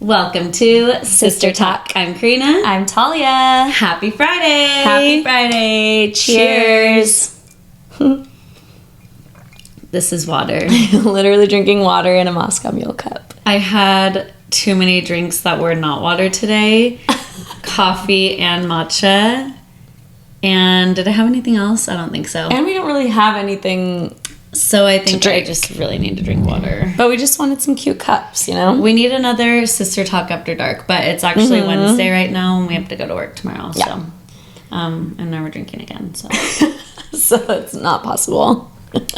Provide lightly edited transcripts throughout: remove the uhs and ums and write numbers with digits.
Welcome to Sister Talk. I'm Karina. I'm Talia. Happy Friday. Happy Friday. Cheers. This is water. Literally drinking water in a Moscow Mule cup. I had too many drinks that were not water today. Coffee and matcha. And did I have anything else? I don't think so. And we don't really have anything. So I think I just really need to drink water. But we just wanted some cute cups, you know? We need another Sister Talk After Dark, but it's actually Wednesday right now and we have to go to work tomorrow. Yeah. So, and now we're drinking again. So, so it's not possible.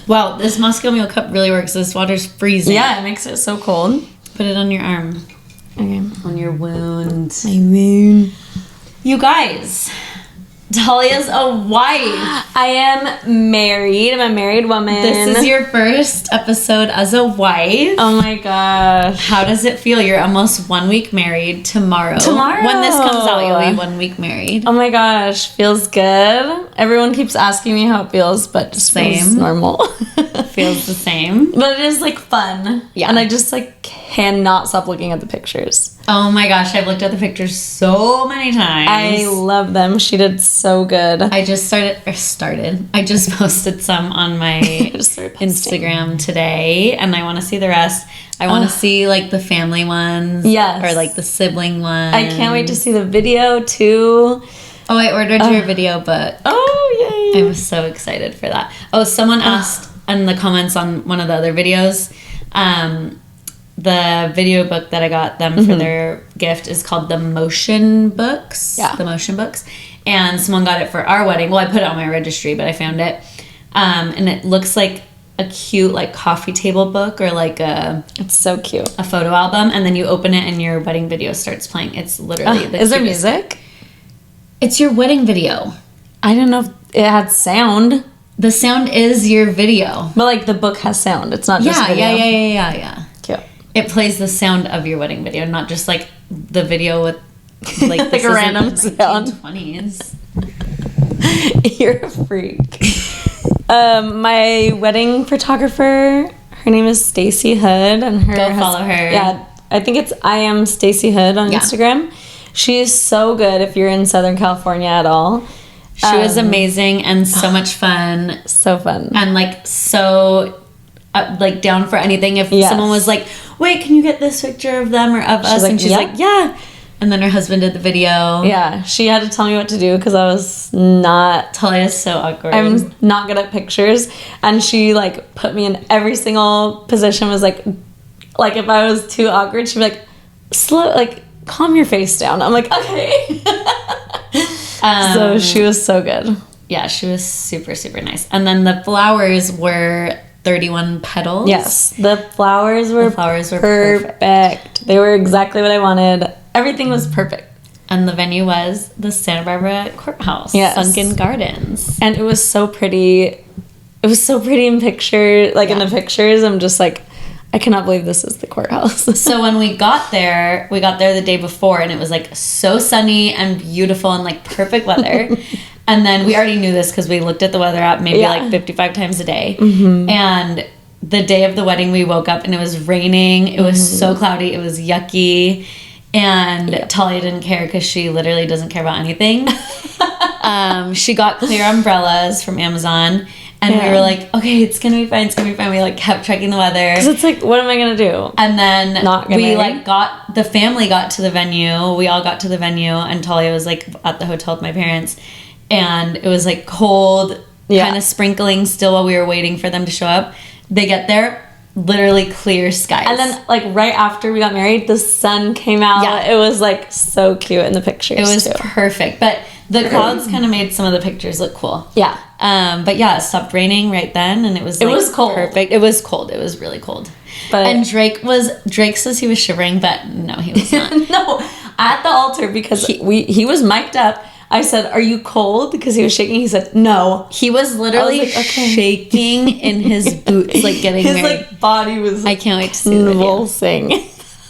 Wow, this Moscow Mule cup really works. This water's freezing. Yeah, it makes it so cold. Put it on your arm. Okay. On your wound. My wound. You guys, Talia's a wife. I am married. I'm a married woman. This is your first episode as a wife. Oh my gosh. How does it feel? You're almost 1 week married tomorrow. When this comes out, you'll be 1 week married. Oh my gosh. Feels good. Everyone keeps asking me how it feels, but just feels normal. Feels the same. But it is like fun. Yeah. And I just like cannot stop looking at the pictures. Oh my gosh, I've looked at the pictures so many times. I love them. She did so good. I just I just posted some on my Instagram today, and I want to see the rest. I want to see like the family ones. Yes. Or like the sibling ones. I can't wait to see the video too. Oh, I ordered your video book. Oh, yay. I'm so excited for that. Oh, someone asked in the comments on one of the other videos, the video book that I got them for their gift is called The Motion Books. Yeah. The Motion Books. And someone got it for our wedding. Well, I put it on my registry, but I found it. And it looks like a cute like coffee table book or like it's so cute. a photo album. And then you open it and your wedding video starts playing. It's literally the Is there cutest. music? It's your wedding video. I don't know if it had sound. The sound is your video. But like the book has sound. It's not just video. Yeah. Cute. It plays the sound of your wedding video, not just like the video with like, like a random sound. 1920s. You're a freak. My wedding photographer, her name is Stacy Hood, and Go follow her. Yeah, I think it's I am Stacy Hood on Instagram. She is so good if you're in Southern California at all. She was amazing and so much fun. So fun. And like so like down for anything. If someone was like, wait, can you get this picture of them or of us? Like, and she's like, yeah. And then her husband did the video. Yeah, she had to tell me what to do because I was not... Talia's so awkward. I'm not good at pictures. And she like put me in every single position. Was like if I was too awkward, she'd be like, calm your face down. I'm like, okay. So she was so good. Yeah, she was super, super nice. And then the flowers were 31 petals. Yes, the flowers were perfect. They were exactly what I wanted. Everything was perfect. And the venue was the Santa Barbara Courthouse. Yes. Sunken Gardens. And it was so pretty. It was so pretty in picture. Like in the pictures, I'm just like, I cannot believe this is the courthouse. So when we got there the day before, and it was like so sunny and beautiful and like perfect weather. And then we already knew this because we looked at the weather app maybe like 55 times a day. And the day of the wedding, we woke up and it was raining. It was so cloudy. It was yucky. And Talia didn't care because she literally doesn't care about anything. She got clear umbrellas from Amazon. And we were like, okay, it's going to be fine. It's going to be fine. We like kept checking the weather. Because it's like, what am I going to do? And then the family got to the venue. We all got to the venue. And Talia was like at the hotel with my parents. And it was like cold, kind of sprinkling still while we were waiting for them to show up. They get there, literally clear skies. And then like right after we got married, the sun came out. Yeah. It was like so cute in the pictures. It was perfect. But the clouds kind of made some of the pictures look cool. Yeah. But yeah, it stopped raining right then, and it was cold. Perfect. It was cold. It was really cold. And Drake says he was shivering, but no, he was not. No, at the altar because he was mic'd up. I said, "Are you cold?" Because he was shaking. He said, "No." He was literally shaking in his boots, like getting his married. Like body was. I can't wait to see the video. Sing.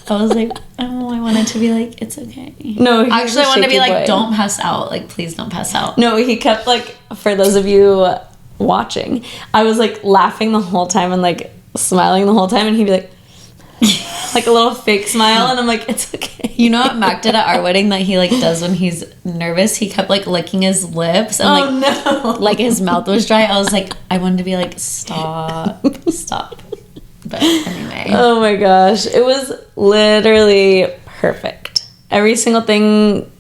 I was like, oh, I wanted to be like, it's okay. No, actually, I wanted to be like, don't pass out. Like, please don't pass out. No, he kept like, for those of you watching, I was like laughing the whole time and like smiling the whole time, and he'd be like. like a little fake smile, and I'm like, it's okay. You know what Mac did at our wedding that he like does when he's nervous? He kept like licking his lips and like his mouth was dry. I was like, I wanted to be like, stop. But anyway. Oh my gosh. It was literally perfect. Every single thing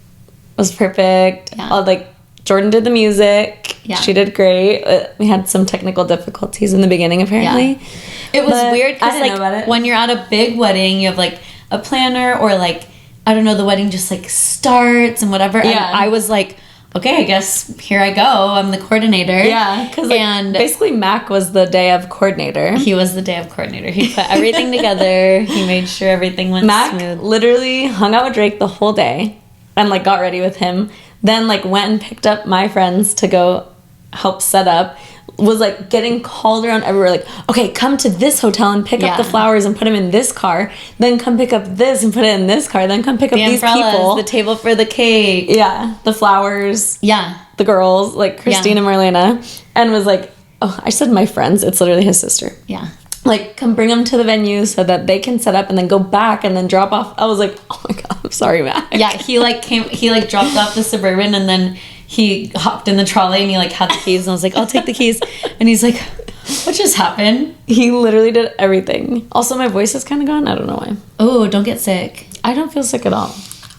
was perfect. Yeah. Like Jordan did the music. Yeah. She did great. We had some technical difficulties in the beginning, apparently. Yeah. It was weird because like when you're at a big wedding, you have like a planner or like, I don't know, the wedding just like starts and whatever. Yeah. And I was like, okay, I guess here I go. I'm the coordinator. Yeah. Because and basically Mac was the day of coordinator. He was the day of coordinator. He put everything together. He made sure everything went Mac smooth. literally hung out with Drake the whole day and like got ready with him. Then like went and picked up my friends to go help set up. Was like getting called around everywhere, like, okay, come to this hotel and pick up the flowers and put them in this car, then come pick up this and put it in this car, then come pick up these people, the table for the cake, the flowers, the girls like Christine and Marlena, and was like, oh, I said my friends, it's literally his sister, like, come bring them to the venue so that they can set up and then go back and then drop off. I was like, oh my god, I'm sorry, Mac. He dropped off the Suburban and then he hopped in the trolley and he like had the keys and I was like, I'll take the keys. And he's like, what just happened? He literally did everything. Also, my voice is kind of gone. I don't know why. Oh, don't get sick. I don't feel sick at all.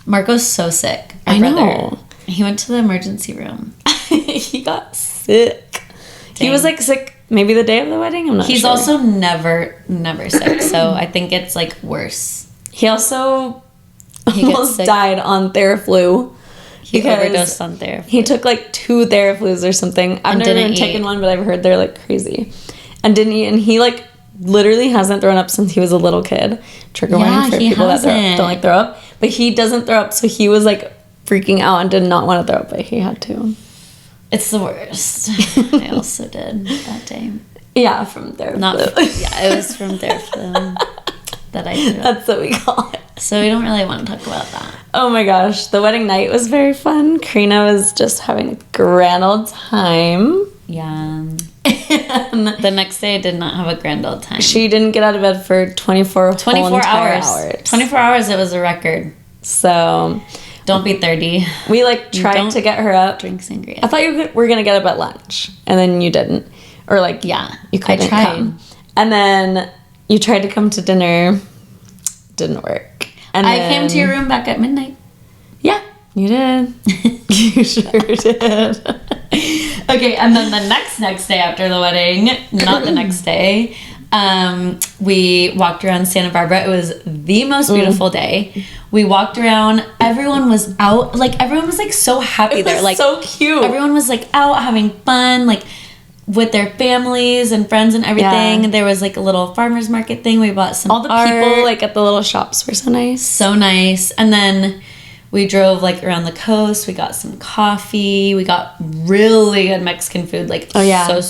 Marco's so sick. I know. He went to the emergency room. He got sick. Dang. He was like sick maybe the day of the wedding. I'm not sure. He's also never sick. So I think it's like worse. He also almost died on Theraflu. He overdosed on Theraflu. He took like 2 Theraflus or something. I've never even taken one, but I've heard they're like crazy. And didn't eat. And he like literally hasn't thrown up since he was a little kid. Trigger warning for people that don't like throw up. But he doesn't throw up, so he was like freaking out and did not want to throw up, but he had to. It's the worst. I also did that day. Yeah, from Theraflu. It was from Theraflu that I threw up. That's what we call it. So we don't really want to talk about that. Oh my gosh, the wedding night was very fun. Karina was just having a grand old time. Yeah. The next day I did not have a grand old time. She didn't get out of bed for 24 hours. 24 hours, it was a record. So don't be 30. We like tried to get her up. Drink sangria. I thought you were going to get up at lunch, and then you didn't. Or like, you couldn't come. And then you tried to come to dinner. Didn't work. And I came to your room back at midnight. Yeah, you did. You sure did. Okay, and then the next day after the wedding, not the next day, we walked around Santa Barbara. It was the most beautiful day. We walked around. Everyone was out. Like, everyone was like so happy there. Like, so cute. Everyone was like out having fun. Like, with their families and friends and everything. There was like a little farmer's market thing. We bought some all the art. People like at the little shops were so nice. So nice. And then we drove like around the coast. We got some coffee. We got really good Mexican food. Like so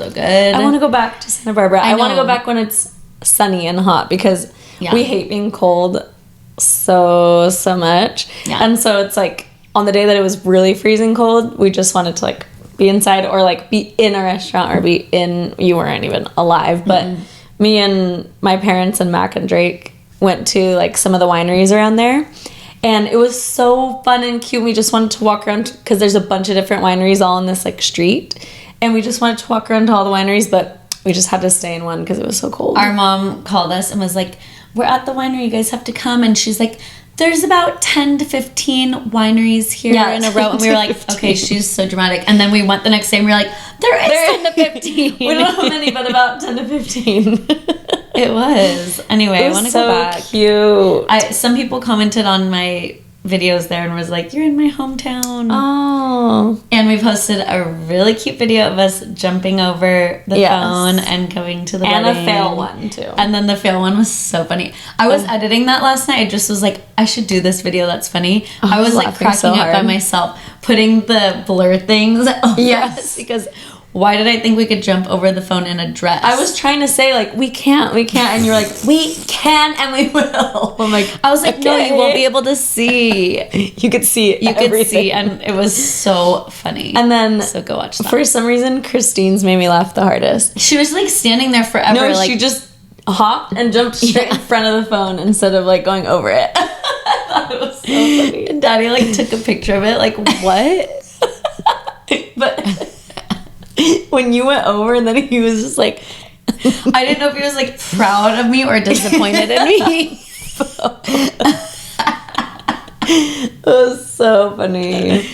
good. I want to go back to Santa Barbara. I want to go back when it's sunny and hot because we hate being cold so much. Yeah. And so it's like on the day that it was really freezing cold, we just wanted to like be inside or like be in a restaurant or be in, you weren't even alive, but me and my parents and Mac and Drake went to like some of the wineries around there, and it was so fun and cute. We just wanted to walk around because there's a bunch of different wineries all on this like street, and we just wanted to walk around to all the wineries, but we just had to stay in one because it was so cold. Our mom called us and was like, we're at the winery, you guys have to come. And she's like, there's about 10 to 15 wineries here in a row. And we were like, okay, she's so dramatic. And then we went the next day and we were like, there is 10 to 15. We don't know how many, but about 10 to 15. It was. Anyway, I want to go back. So cute. Some people commented on my videos there and was like, you're in my hometown. Oh. And we posted a really cute video of us jumping over the phone and going to the wedding. And a fail one too. And then the fail one was so funny. I was editing that last night. I just was like, I should do this video that's funny. I was like cracking up by myself, putting the blur things over us because why did I think we could jump over the phone in a dress? I was trying to say, like, we can't. And you're like, we can and we will. I'm like, I was like, no, you won't be able to see. You could see everything. And it was so funny. And then, so go watch that. For some reason, Christine's made me laugh the hardest. She was, like, standing there forever. No, like, she just hopped and jumped straight in front of the phone instead of like going over it. I thought it was so funny. And Daddy like took a picture of it. Like, what? But when you went over and then he was just like, I didn't know if he was like proud of me or disappointed in me. It was so funny.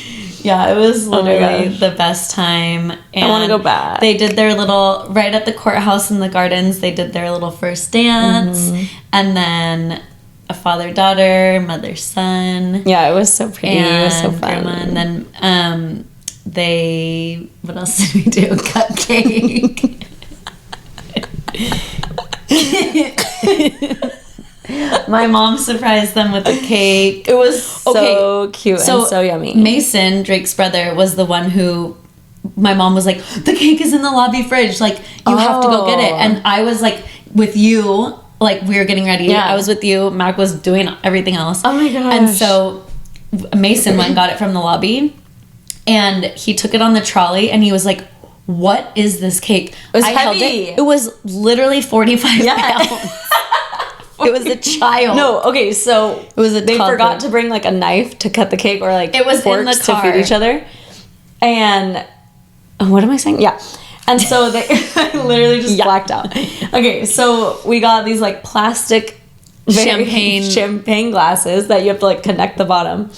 Yeah, it was literally the best time. And I want to go back. They did their little, right at the courthouse in the gardens, they did their little first dance. And then a father-daughter, mother-son. Yeah, it was so pretty. It was so fun. Grandma. And then they, what else did we do? Cut cake. My mom surprised them with a cake. It was so cute and so yummy. Mason, Drake's brother, was the one who my mom was like, the cake is in the lobby fridge. Like, you have to go get it. And I was like, with you, like, we were getting ready. Yeah. I was with you. Mac was doing everything else. Oh my gosh. And so Mason went and got it from the lobby. And he took it on the trolley and he was like, what is this cake? It was I heavy. held it. It was literally 45 pounds. It was a child. No, okay, so it was a they toddler. forgot to bring like a knife to cut the cake or like it was forks in the car to feed each other. And what am I saying? Yeah. And so they I literally just blacked out. Okay, so we got these like plastic champagne glasses that you have to like connect the bottom.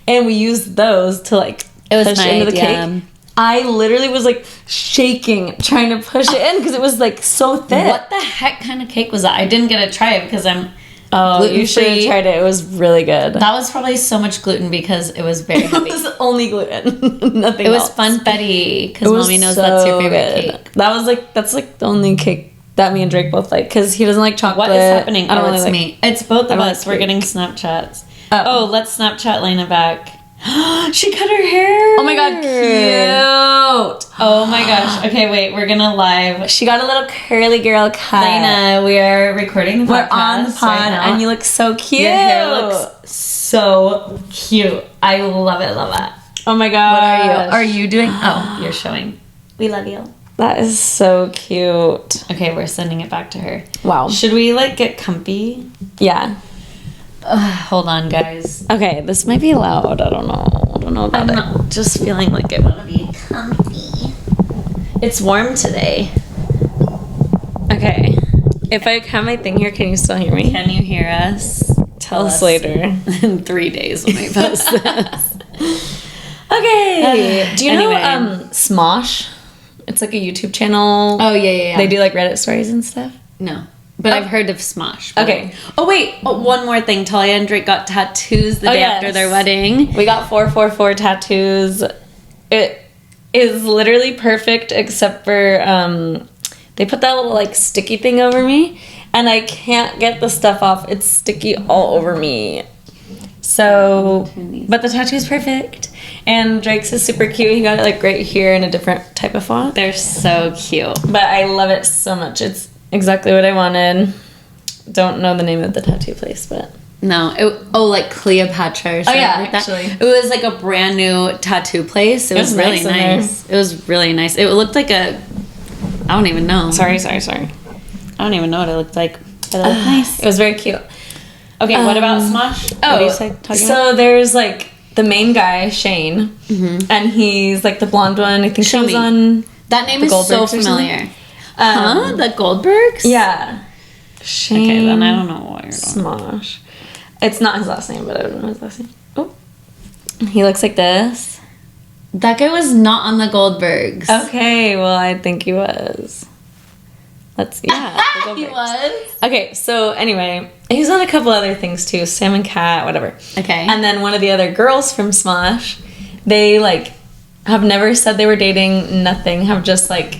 And we used those to like push into the cake. I literally was like shaking trying to push it in because it was like so thick. What the heck kind of cake was that? I didn't get to try it because I'm gluten-free. You should have tried it. It was really good. That was probably so much gluten because it was very heavy. It was only gluten. Nothing It else. was funfetti because Mommy knows that's your favorite cake. That's like the only cake that me and Drake both like because he doesn't like chocolate. What is happening? I don't really it's like me. It's both of us. Like We're cake. getting Snapchats. Oh, let's Snapchat Lena back. She cut her hair. Oh my god, cute. Oh my gosh. Okay, wait. We're gonna live. She got a little curly girl cut. Lena, we are recording the podcast. We're on the pod, right now. and you look so cute. Your hair looks so cute. I love it. Love it. Oh my god. What are you? Are you doing? Oh, you're showing. We love you. That is so cute. Okay, we're sending it back to her. Wow. Should we like get comfy? Yeah. Hold on, guys. Okay, this might be loud. I don't know about it. I'm just feeling like I want to be comfy. It's warm today. Okay. If I have my thing here, can you still hear me? Can you hear us? Tell us later. In 3 days when we post this. Okay. Do you know Anyway. Smosh? It's like a YouTube channel. Oh, yeah. They do like Reddit stories and stuff. No. But I've heard of Smosh. Okay. Oh, wait. Oh, one more thing. Talia and Drake got tattoos the day after their wedding. We got 444 tattoos. It is literally perfect except for they put that little like sticky thing over me and I can't get the stuff off. It's sticky all over me. So, but the tattoo is perfect. And Drake's is super cute. He got it like right here in a different type of font. They're so cute. But I love it so much. It's exactly what I wanted. Don't know the name of the tattoo place, but No. Like Cleopatra or something like that. actually. It was like a brand new tattoo place. It was really nice. It was really nice. It looked like I don't even know. Sorry. I don't even know what it looked like. But it looked nice. It was very cute. Okay, what about Smosh? What do you say? There's like the main guy, Shane, and he's like the blonde one. I think Show he was me. on That name the is so Goldbergs or familiar. The Goldbergs? Yeah. Shane. Okay, then I don't know what you're talking Smosh. It's not his last name, but I don't know his last name. Oh. He looks like this. That guy was not on the Goldbergs. Okay, well, I think he was. Let's see. Yeah, the He Goldbergs. was? Okay, so anyway, he's on a couple other things too. Sam and Cat, whatever. Okay. And then one of the other girls from Smosh, they like have never said they were dating, nothing, have just like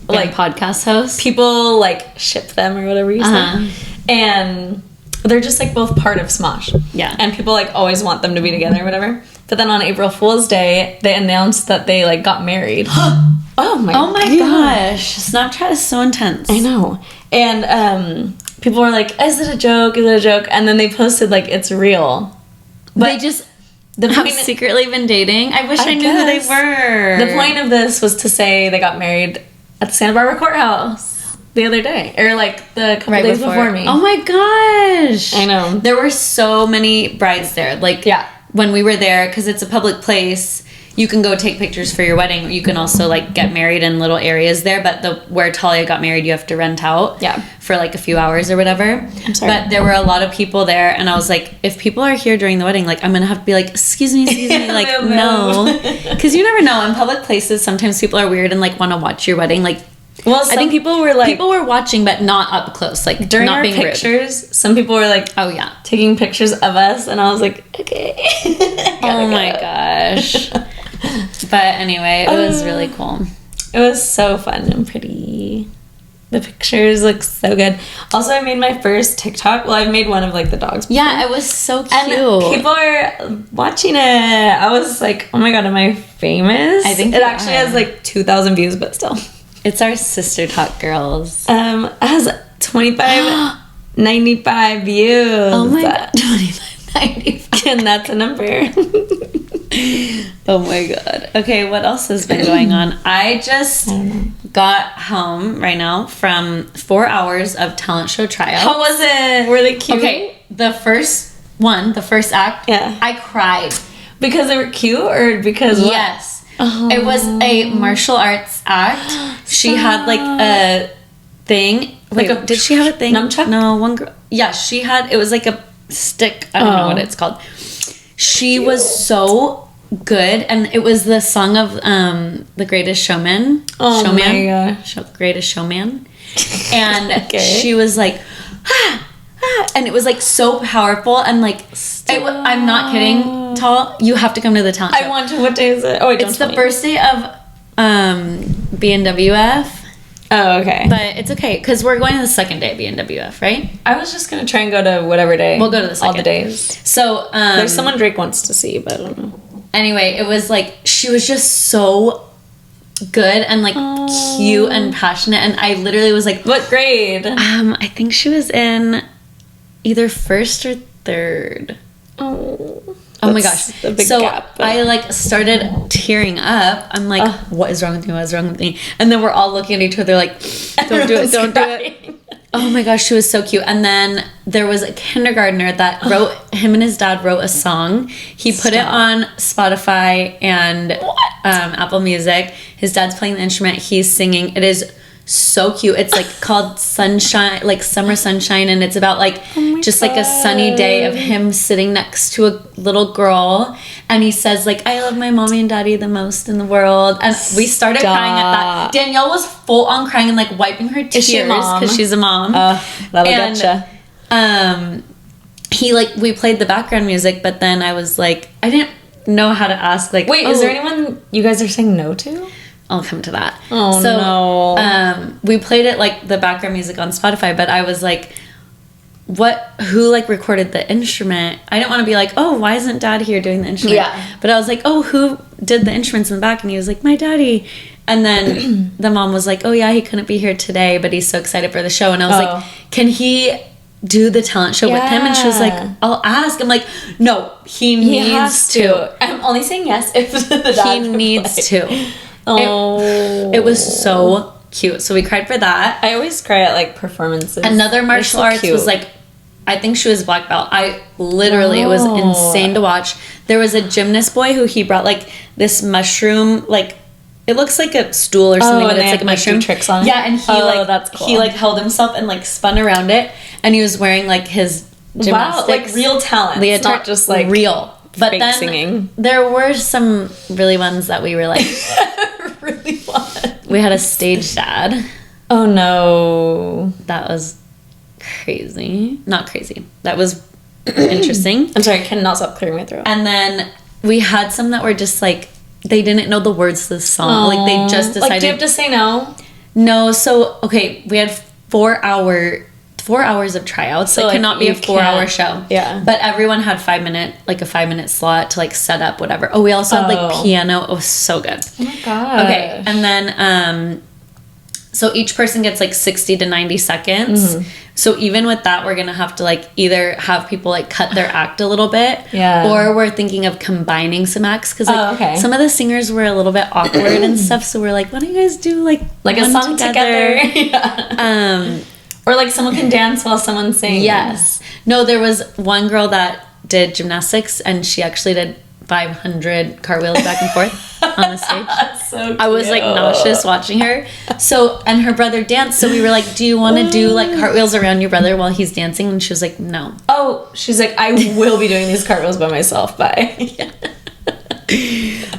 podcast hosts? people like ship them or whatever you say. And they're just like both part of Smosh. Yeah. And people like always want them to be together or whatever. But then on April Fool's Day, they announced that they like got married. Oh my gosh. Snapchat is so intense. I know. And people were like, is it a joke? Is it a joke? And then they posted like, it's real. But They just have secretly been dating. I wish I knew who they guess. were. The point of this was to say they got married at the Santa Barbara courthouse. the other day, or like the couple days before me. Oh my gosh. I know. There were so many brides there. Like, when we were there, because it's a public place, you can go take pictures for your wedding, or you can also like get married in little areas there. But where Talia got married, you have to rent out for like a few hours or whatever. I'm sorry. But there were a lot of people there, and I was like, if people are here during the wedding, like, I'm gonna have to be like, excuse me, like, no, because you never know. In public places, sometimes people are weird and like want to watch your wedding. Like, well, I think people were watching, but not up close. Like, during not our being pictures, rude. Some people were like, oh yeah, taking pictures of us, and I was like, okay. Oh my gosh. But anyway, it was really cool. It was so fun and pretty. The pictures look so good. Also, I made my first TikTok. Well, I've made one of like the dogs before. Yeah, it was so cute. And people are watching it. I was like, oh my god, am I famous? I think it actually has like 2,000 views, but still. It's our Sister Talk girls. It has 95 views. Oh my god, 95. And that's a number. Oh my god. Okay, what else has been going on? I just got home right now from 4 hours of talent show tryouts. How was it? Were they cute? Okay, the first act, I cried. Because they were cute, or because what? Yes. Oh. It was a martial arts act. She had like a thing. Like did she have a thing? Nunchuck? No, one girl. Yeah, she had, it was like a stick. I don't know what it's called. She was so good, and it was the song of The Greatest Showman. Oh my gosh. Greatest Showman. And she was like, and it was like so powerful, and like I'm not kidding, Tal. You have to come to the talent show. I want to. What day is it? Oh, wait, it's the first day of BNWF. Oh, okay. But it's okay, because we're going to the second day of BNWF, right? I was just going to try and go to whatever day. We'll go to the second. All the days. So, there's someone Drake wants to see, but I don't know. Anyway, it was like, she was just so good and like cute and passionate, and I literally was like, what grade? I think she was in either first or third. Oh my gosh. A big gap, but I like started tearing up. I'm like, what is wrong with me? What is wrong with me? And then we're all looking at each other like, don't do it, don't do it. Oh my gosh, she was so cute. And then there was a kindergartner that him and his dad wrote a song. He put it on Spotify and Apple Music. His dad's playing the instrument. He's singing. It is so cute. It's like called Sunshine, like Summer Sunshine, and it's about like just like a sunny day of him sitting next to a little girl, and he says like, I love my mommy and daddy the most in the world. And we started crying at that. Danielle was full on crying and like wiping her tears because she's a mom. That'll getcha. We played the background music, but then I was like, I didn't know how to ask, like, wait, is there anyone you guys are saying no to? I'll come to that. Oh, no. We played it like the background music on Spotify, but I was like, who like recorded the instrument? I didn't want to be like, oh, why isn't dad here doing the instrument? Yeah. But I was like, oh, who did the instruments in the back? And he was like, my daddy. And then the mom was like, oh yeah, he couldn't be here today, but he's so excited for the show. And I was like, can he do the talent show with him? And she was like, I'll ask. I'm like, no, he needs to. I'm only saying yes if the dad he needs to. Oh, it was so cute. So we cried for that. I always cry at like performances. Another martial arts was like, I think she was black belt. It was insane to watch. There was a gymnast boy who he brought like this mushroom, like it looks like a stool or something, but it's like a mushroom. Tricks on it. Yeah, and that's cool. He like held himself and like spun around it, and he was wearing like his gymnastics. Wow, like real talent. It's not just like real. But then singing. There were some really ones that we were like, really fun. We had a stage dad. Oh no, that was crazy. Not crazy. That was interesting. I'm sorry, I cannot stop clearing my throat. And then we had some that were just like, they didn't know the words to the song. Like they just decided. Like, do you have to say no? No. So okay, we had 4 hours of tryouts. So it cannot be a 4-hour show. Yeah. But everyone had 5 minute slot to like set up whatever. Oh, we also had like piano. It was so good. Oh my god. Okay. And then so each person gets like 60 to 90 seconds. Mm-hmm. So even with that, we're gonna have to like either have people like cut their act a little bit, or we're thinking of combining some acts because like some of the singers were a little bit awkward and stuff. So we're like, why don't you guys do like a song together? Or like someone can dance while someone sings. Yes. No, there was one girl that did gymnastics and she actually did 500 cartwheels back and forth on the stage. So cute. I was like nauseous watching her. So, and her brother danced. So we were like, do you want to do like cartwheels around your brother while he's dancing? And she was like, no. Oh, she's like, I will be doing these cartwheels by myself. Bye.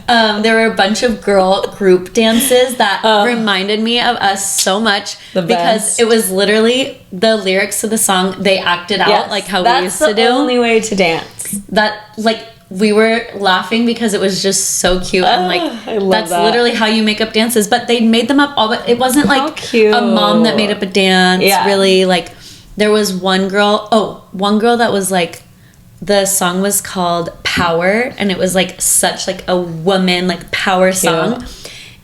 There were a bunch of girl group dances that reminded me of us so much because it was literally the lyrics to the song they acted out like how we used to do. That's the only way to dance. That like we were laughing because it was just so cute and like that's literally how you make up dances. But they made them up all, but it wasn't like a mom that made up a dance. Yeah. Really, like there was one girl that was like. The song was called Power, and it was like such like a woman like power song,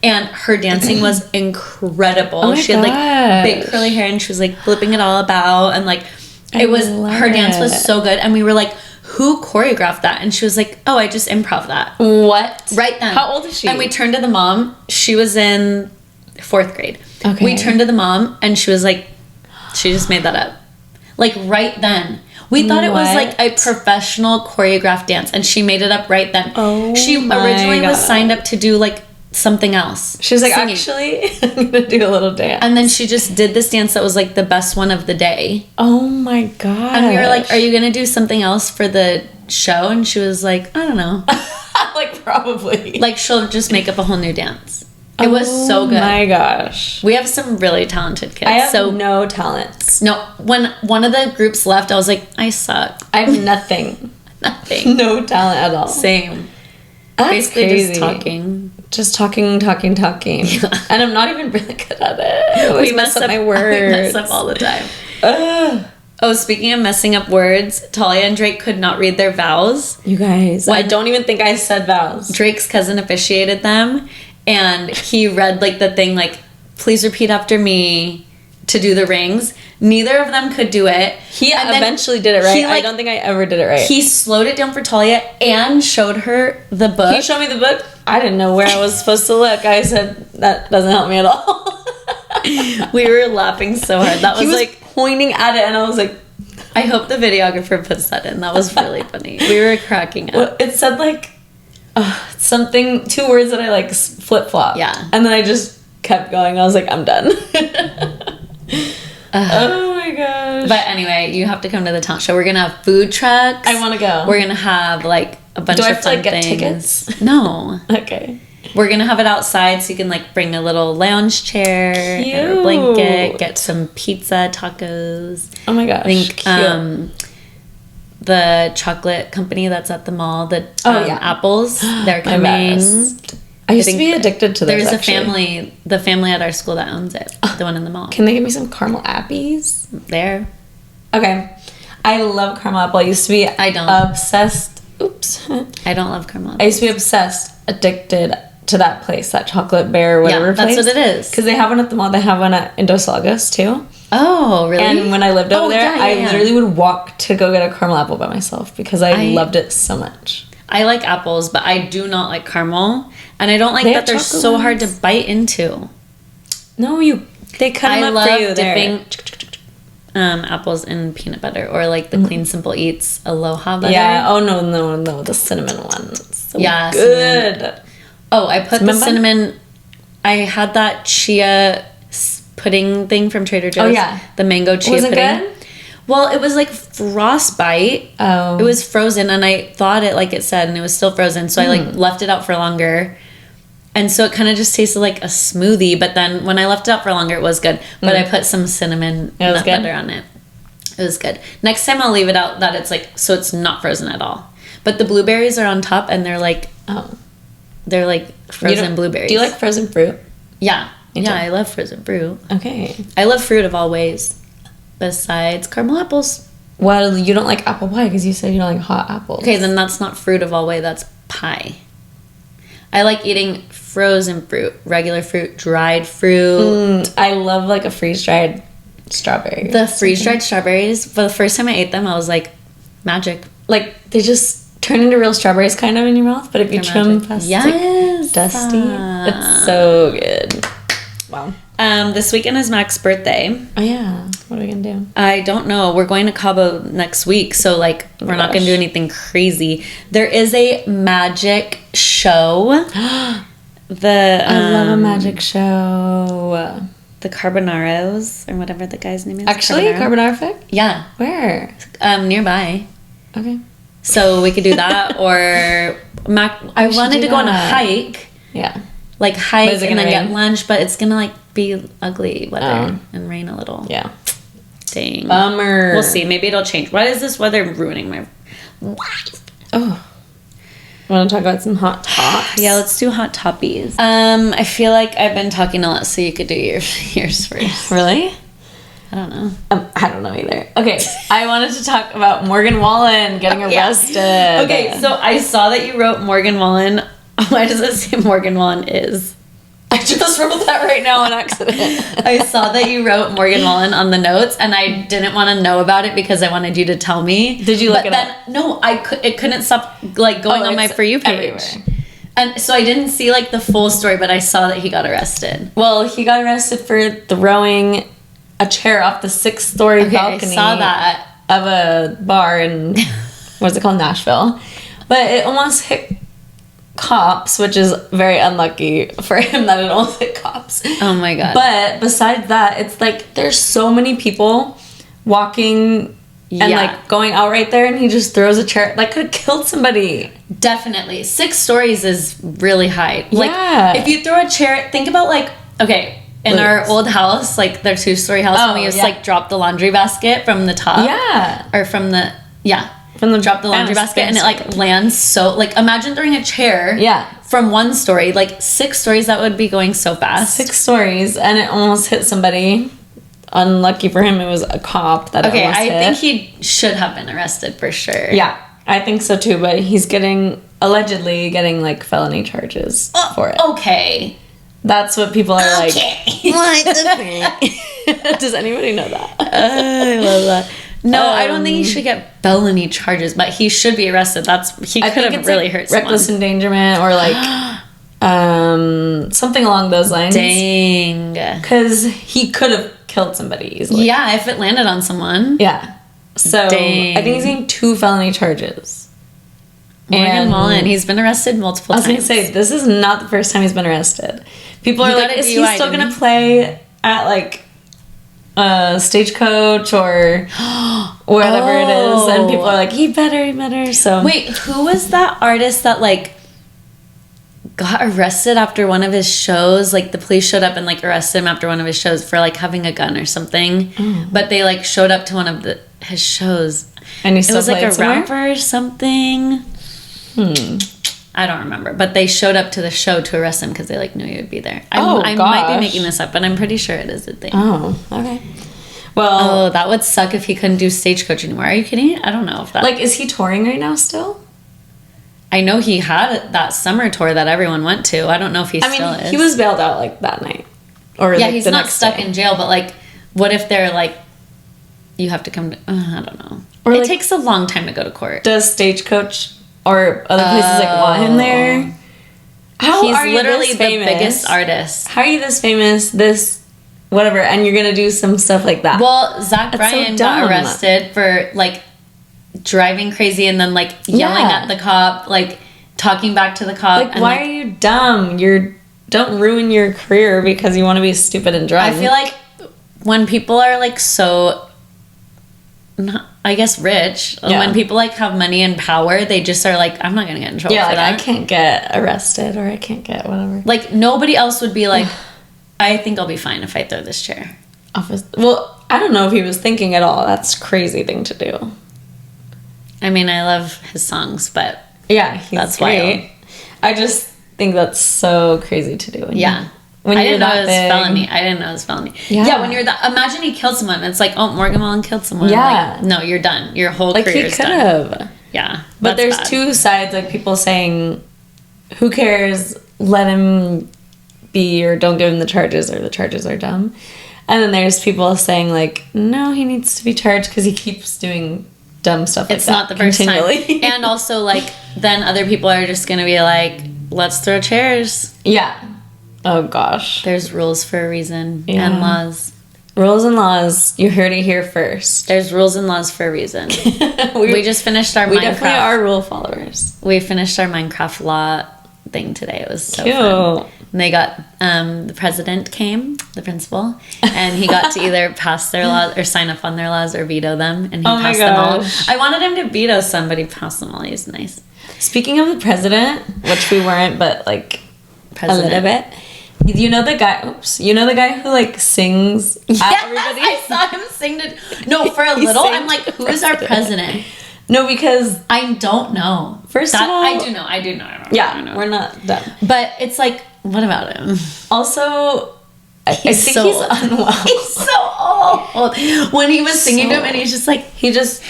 and her dancing was incredible. She had like big curly hair, and she was like flipping it all about, and like her dance was so good. And we were like, who choreographed that? And she was like, oh, I just improv that. What? Right then. How old is she? And we turned to the mom. She was in 4th grade. Okay. We turned to the mom, and she was like, she just made that up. Like right then. We thought it was like a professional choreographed dance, and she made it up right then. Oh, she originally was signed up to do like something else. She was like, actually, I'm gonna do a little dance. And then she just did this dance that was like the best one of the day. Oh my god! And we were like, "Are you gonna do something else for the show?" And she was like, "I don't know." Like probably. Like she'll just make up a whole new dance. It was so good. Oh my gosh. We have some really talented kids. I have no talents. No, when one of the groups left, I was like, I suck. I have nothing. Nothing. No talent at all. Same. That's basically crazy. just talking. Just talking. Yeah. And I'm not even really good at it. We mess up my words. We mess up all the time. Oh, speaking of messing up words, Talia and Drake could not read their vows. You guys, I don't even think I said vows. Drake's cousin officiated them. And he read like the thing like, please repeat after me to do the rings. Neither of them could do it. He eventually did it right. I don't think I ever did it right. He slowed it down for Talia and showed her the book. He showed me the book. I didn't know where I was supposed to look. I said, that doesn't help me at all. We were laughing so hard. That was, he was like pointing at it, and I was like, I hope the videographer puts that in. That was really funny. We were cracking up. Well, it said like, something, 2 words that I like flip-flop. Yeah. And then I just kept going. I was like, I'm done. Oh my gosh. But anyway, you have to come to the talent show. We're gonna have food trucks. I want to go. We're gonna have like a bunch of fun things. Do I have to like get tickets? No. Okay. We're gonna have it outside, so you can like bring a little lounge chair and a blanket, get some pizza, tacos. Oh my gosh. I think the chocolate company that's at the mall, Apples, they're coming. I used to be addicted to those. There's the family at our school that owns it, the one in the mall. Can they give me some caramel appies? There. Okay. I love caramel apple. I used to be obsessed. Oops. I don't love caramel apple. I used to be obsessed, addicted to that place, that chocolate bear, whatever place. That's what it is. Because they have one at the mall. They have one in Dos Lagos, too. Oh, really? And when I lived over there, I literally would walk to go get a caramel apple by myself because I loved it so much. I like apples, but I do not like caramel. And I don't like that they're so hard to bite into. No, they cut them up for you there. I love dipping apples in peanut butter or like the Clean Simple Eats Aloha butter. Yeah. Oh, no. The cinnamon one. So good. Cinnamon. Oh, I put the cinnamon. I had that chia pudding thing from Trader Joe's. Oh, yeah. The mango chia pudding. Was it good? Well, it was like frostbite. Oh. It was frozen, and I thought it said, and it was still frozen. So I left it out for longer. And so it kind of just tasted like a smoothie. But then when I left it out for longer, it was good. But I put some cinnamon nut butter on it. It was good. Next time I'll leave it out that it's like, so it's not frozen at all. But the blueberries are on top, and they're like, they're like frozen blueberries. Do you like frozen fruit? Yeah. Yeah, I love frozen fruit. Okay. I love fruit of all ways. Besides caramel apples. Well, you don't like apple pie because you said you don't like hot apples. Okay, then that's not fruit of all way. That's pie. I like eating frozen fruit, regular fruit, dried fruit. I love like a freeze-dried strawberry. The freeze-dried strawberries, for the first time I ate them, I was like, magic. Like, they just turn into real strawberries kind of in your mouth, but if you chew them fast, it's like dusty. It's so good. Wow. This weekend is Mac's birthday. Oh, yeah. What are we going to do? I don't know. We're going to Cabo next week, so, like, we're not going to do anything crazy. There is a magic show. I love a magic show. The Carbonaros, or whatever the guy's name is. Actually, Carbonara Effect? Yeah. Where? Nearby. Okay. So we could do that, or Mac. I wanted to go on a hike. Yeah. Like hike and then rain? get lunch, but it's gonna like be ugly weather and rain a little. Yeah. Dang. Bummer. We'll see. Maybe it'll change. Why is this weather ruining my life? Oh. Want to talk about some hot tops? Yeah, let's do hot toppies. I feel like I've been talking a lot, so you could do yours first. Really? I don't know. I don't know either. Okay, I wanted to talk about Morgan Wallen getting arrested. Okay, so I saw that you wrote Morgan Wallen. Why does it say Morgan Wallen is? I just wrote that right now on accident. I saw that you wrote Morgan Wallen on the notes, and I didn't want to know about it because I wanted you to tell me. Did you look it up? No, it couldn't stop like going on my For You page. Everywhere. And so I didn't see like the full story, but I saw that he got arrested. Well, he got arrested for throwing a chair off the 6th-story balcony. I saw that. Of a bar in, what's it called, Nashville. But it almost hit cops, which is very unlucky for him that it almost hit cops. Oh my god. But besides that, it's like there's so many people walking and like going out right there, and he just throws a chair. Like, could have killed somebody. Definitely. 6 stories is really high. Like, yeah. If you throw a chair, think about like, okay, in our old house, like their 2-story house, when we used to like drop the laundry basket from the top. Yeah. Or from the, drop the laundry basket, and it like lands so, like, imagine throwing a chair. Yeah. From 1 story, like 6 stories, that would be going so fast. 6 stories, and it almost hit somebody. Unlucky for him, it was a cop that almost hit. I think he should have been arrested for sure. Yeah, I think so too, but he's allegedly getting like felony charges for it. Okay. That's what people are like. What the frick? Does anybody know that? I love that. No, I don't think he should get felony charges, but he should be arrested. He could have really hurt someone. Reckless endangerment or like something along those lines. Dang. Because he could have killed somebody easily. Yeah, if it landed on someone. Yeah. So Dang. I think he's getting 2 felony charges. Morgan Wallen, he's been arrested multiple times. I was going to say, this is not the first time he's been arrested. People are like, is he still going to play at like Stagecoach or wherever it is? And people are like, he better. So wait, who was that artist that like got arrested after one of his shows? Like the police showed up and like arrested him after one of his shows for like having a gun or something. But they like showed up to one of his shows, and it was like a rapper or something. I don't remember, but they showed up to the show to arrest him because they like knew he would be there. I might be making this up, but I'm pretty sure it is a thing. Oh, okay. Well, that would suck if he couldn't do Stagecoach anymore. Are you kidding? I don't know if that. Like, is he touring right now still? I know he had that summer tour that everyone went to. I don't know if he still is. He was bailed out like that night, or yeah, like, he's the not next stuck day. in jail. But like, what if they're like, you have to come to? I don't know. Or it like, takes a long time to go to court. Does Stagecoach or other places like want him there? He's literally the biggest artist. How are you this famous? This whatever, and you're gonna do some stuff like that? Well, Zach Bryan got arrested for like driving crazy and then like yelling at the cop, like talking back to the cop. Like, why are you dumb? Don't ruin your career because you want to be stupid and drunk. I feel like when people are like so, I guess, rich, when people like have money and power, they just are like, I'm not gonna get in trouble for that. I can't get arrested or I can't get whatever. Like nobody else would be like, I think I'll be fine if I throw this chair. Well, I don't know if he was thinking at all. That's a crazy thing to do. I mean, I love his songs, but yeah, that's great. Wild. I just think that's so crazy to do. When I didn't know it was felony. I didn't know it was felony. Yeah, when you're that, imagine he killed someone. It's like, oh, Morgan Wallen killed someone. Yeah. Like, no, you're done. Your whole career is done. Like, he could have. Yeah. But there's two sides, like people saying, who cares? Let him be, or don't give him the charges, or the charges are dumb. And then there's people saying, like, no, he needs to be charged because he keeps doing dumb stuff like it's that. not the first time. And also, like, then other people are just going to be like, let's throw chairs. Yeah. Oh, gosh. There's rules for a reason and laws. Rules and laws. You heard it here first. There's rules and laws for a reason. we just finished our Minecraft. We definitely are rule followers. We finished our Minecraft law thing today. It was so cute. Fun. And they got, the president came, the principal, and he got to either pass their laws or sign up on their laws or veto them. And he passed them all. I wanted him to veto some, but he passed them all. He's nice. Speaking of the president, which we weren't, but like a little bit. You know the guy? Oops. You know the guy who like sings at everybody? I saw him sing to. No, for a little, I'm like, who is our president? No, because I don't know. First of all, I do know. Yeah, we're not done. But it's like, what about him? Also, I think so he's old. unwell. He's so old. When he was singing to him, and he's just like, he doesn't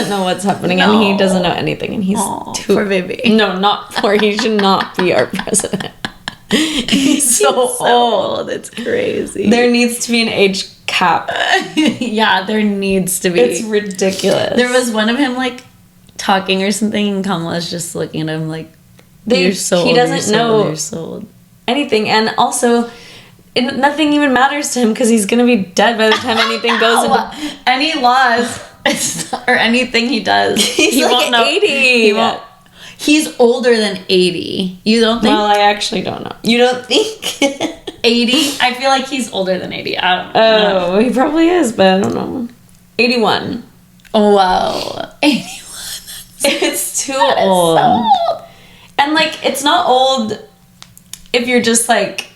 know what's happening, and he doesn't know anything, and he's too poor baby. No, not poor. He should not be our president. He's so old. It's crazy. There needs to be an age cap. Yeah, there needs to be. It's ridiculous. There was one of him like talking or something, and Kamala's just looking at him like, you're so old. He doesn't know you're so old. Anything, and also nothing even matters to him because he's gonna be dead by the time anything goes into any laws or anything he does. He like won't know. 80. He won't. He's older than 80. You don't think? Well, I actually don't know. You don't think? 80? I feel like he's older than 80. I don't know. Oh, he probably is, but I don't know. 81. Oh, wow. 81. It's too old. So old. And like, it's not old if you're just like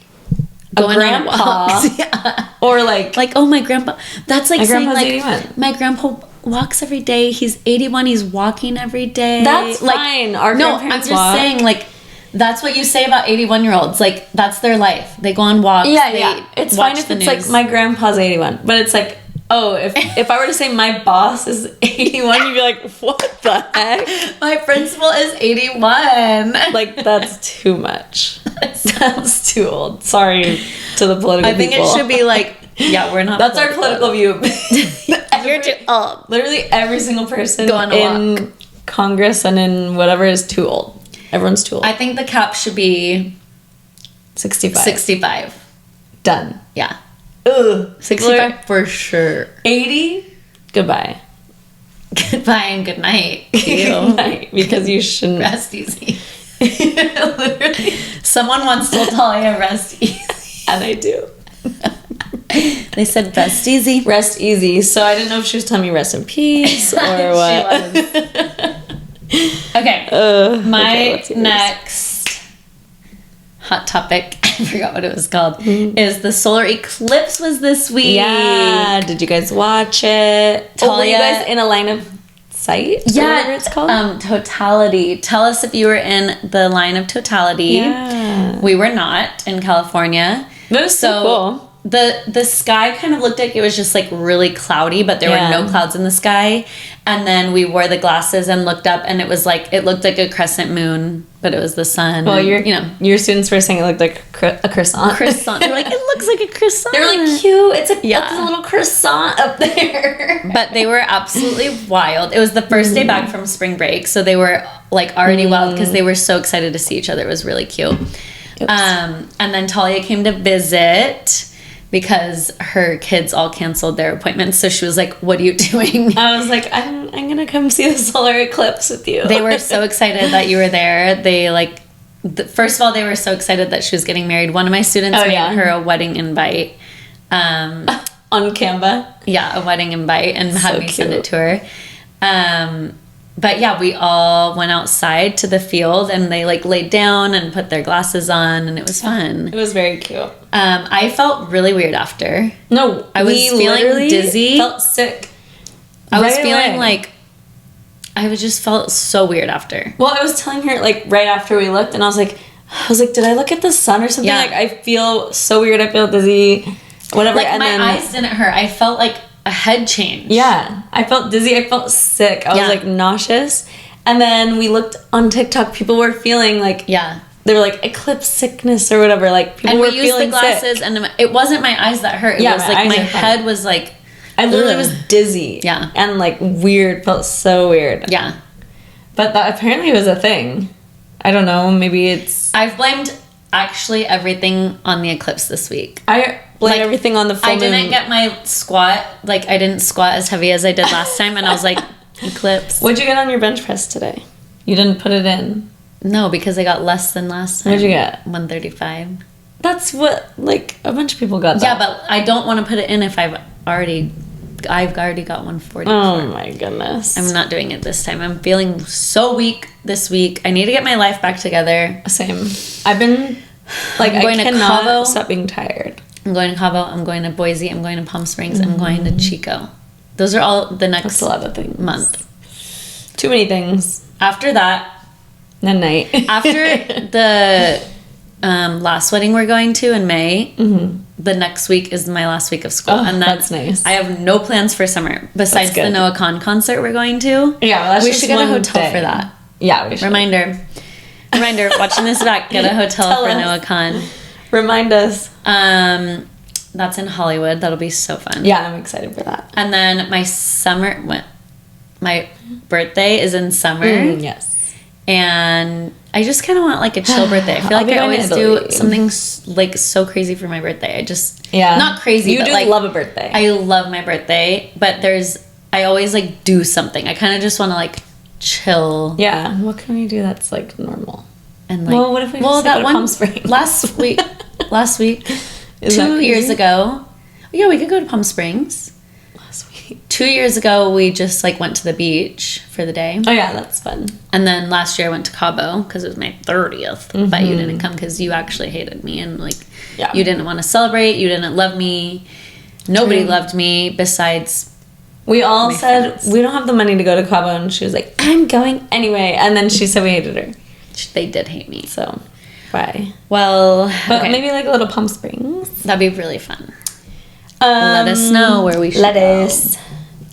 going grandpa on walks. Yeah. Or like oh, my grandpa. That's like saying like 81. My grandpa walks every day. He's 81. He's walking every day. That's like, fine. Our no, grandparents I'm just saying like that's what you say about 81-year-olds. Like that's their life. They go on walks. Yeah. It's fine if it's like my grandpa's 81, but it's like, oh, if I were to say my boss is 81, you'd be like, what the heck? My principal is 81. Like, that's too much. That's too old. Sorry to the political people. I think it should be like, yeah, we're not. That's our political view. You're too old. Literally every single person go on a in walk. Congress and in whatever is too old. Everyone's too old. I think the cap should be 65. 65. Done. Yeah. Ugh. 65 for sure. 80? Goodbye. Goodbye and good night. Good night, because you shouldn't. Rest easy. Literally. Someone once told Talia rest easy. And I do. They said rest easy. Rest easy. So I didn't know if she was telling me rest in peace or what. She was. Okay. My next hot topic, I forgot what it was called, is the solar eclipse was this week. Yeah. Did you guys watch it? Talia, were you guys in a line of sight? Yeah. Whatever it's called? Totality. Tell us if you were in the line of totality. Yeah. We were not in California. That was so cool. The sky kind of looked like it was just like really cloudy, but there were no clouds in the sky. And then we wore the glasses and looked up, and it was like, it looked like a crescent moon, but it was the sun. Well, and, your students were saying it looked like a croissant. They're like, it looks like a croissant. They're like, cute. It's a little croissant up there. But they were absolutely wild. It was the first day back from spring break, so they were like already wild because they were so excited to see each other. It was really cute. And then Talia came to visit because her kids all canceled their appointments. So she was like, what are you doing? I was like, I'm going to come see the solar eclipse with you. They were so excited that you were there. They like, first of all, they were so excited that she was getting married. One of my students made her a wedding invite. On Canva? Yeah, a wedding invite, and had me send it to her. But yeah, we all went outside to the field, and they like laid down and put their glasses on, and it was fun. It was very cute. I felt really weird after. No, I was feeling dizzy. Felt sick. I was feeling like I just felt so weird after. Well, I was telling her like right after we looked, and I was like, did I look at the sun or something? Yeah. Like I feel so weird. I feel dizzy. Whatever. Like and my then eyes didn't hurt. I felt like a head change. Yeah, I felt dizzy. I felt sick. I was like nauseous. And then we looked on TikTok. People were feeling like they were like eclipse sickness or whatever. Like people were feeling sick. And we used the glasses, and it wasn't my eyes that hurt. It was like my head was like. I literally was dizzy. Yeah. And like weird, felt so weird. Yeah. But that apparently was a thing. I don't know. Maybe it's. I've blamed actually everything on the eclipse this week. I blame everything on the full moon. I didn't get my squat. Like I didn't squat as heavy as I did last time, and I was like, eclipse. What'd you get on your bench press today? You didn't put it in. No, because I got less than last time. What'd you get? 135. That's what like a bunch of people got. Yeah, but I don't want to put it in if I've already got 140. Oh my goodness. I'm not doing it this time. I'm feeling so weak this week. I need to get my life back together. Same. I've been like I cannot stop being tired. I'm going to Cabo. I'm going to Boise. I'm going to Palm Springs. I'm going to Chico. Those are all the next That's a lot of things. Month. Too many things. After that, the night. After the last wedding we're going to in May, the next week is my last week of school. And that's nice. I have no plans for summer besides the Noah Khan concert we're going to. Yeah, well, we should get a hotel for that. Yeah, we should. Reminder, watching this back, get a hotel for Noah Khan. Remind us. That's in Hollywood. That'll be so fun. Yeah, I'm excited for that. And then my birthday is in summer. Yes. And I just kind of want like a chill birthday. I feel like I always do something like so crazy for my birthday. I just not crazy. You but do like, love a birthday. I love my birthday, but I always like do something. I kind of just want to like chill. Yeah. What can we do that's like normal? And like, what if we just go to Palm Springs? last week, 2 years ago. Yeah, we could go to Palm Springs. 2 years ago, we just like went to the beach for the day. Oh yeah, that's fun. And then last year I went to Cabo because it was my 30th. But you didn't come because you actually hated me and like you didn't want to celebrate. You didn't love me. Nobody loved me besides. We all said we don't have the money to go to Cabo, and she was like, "I'm going anyway." And then she said we hated her. They did hate me. So bye. Well, but maybe like a little Palm Springs. That'd be really fun. Let us know where we should go.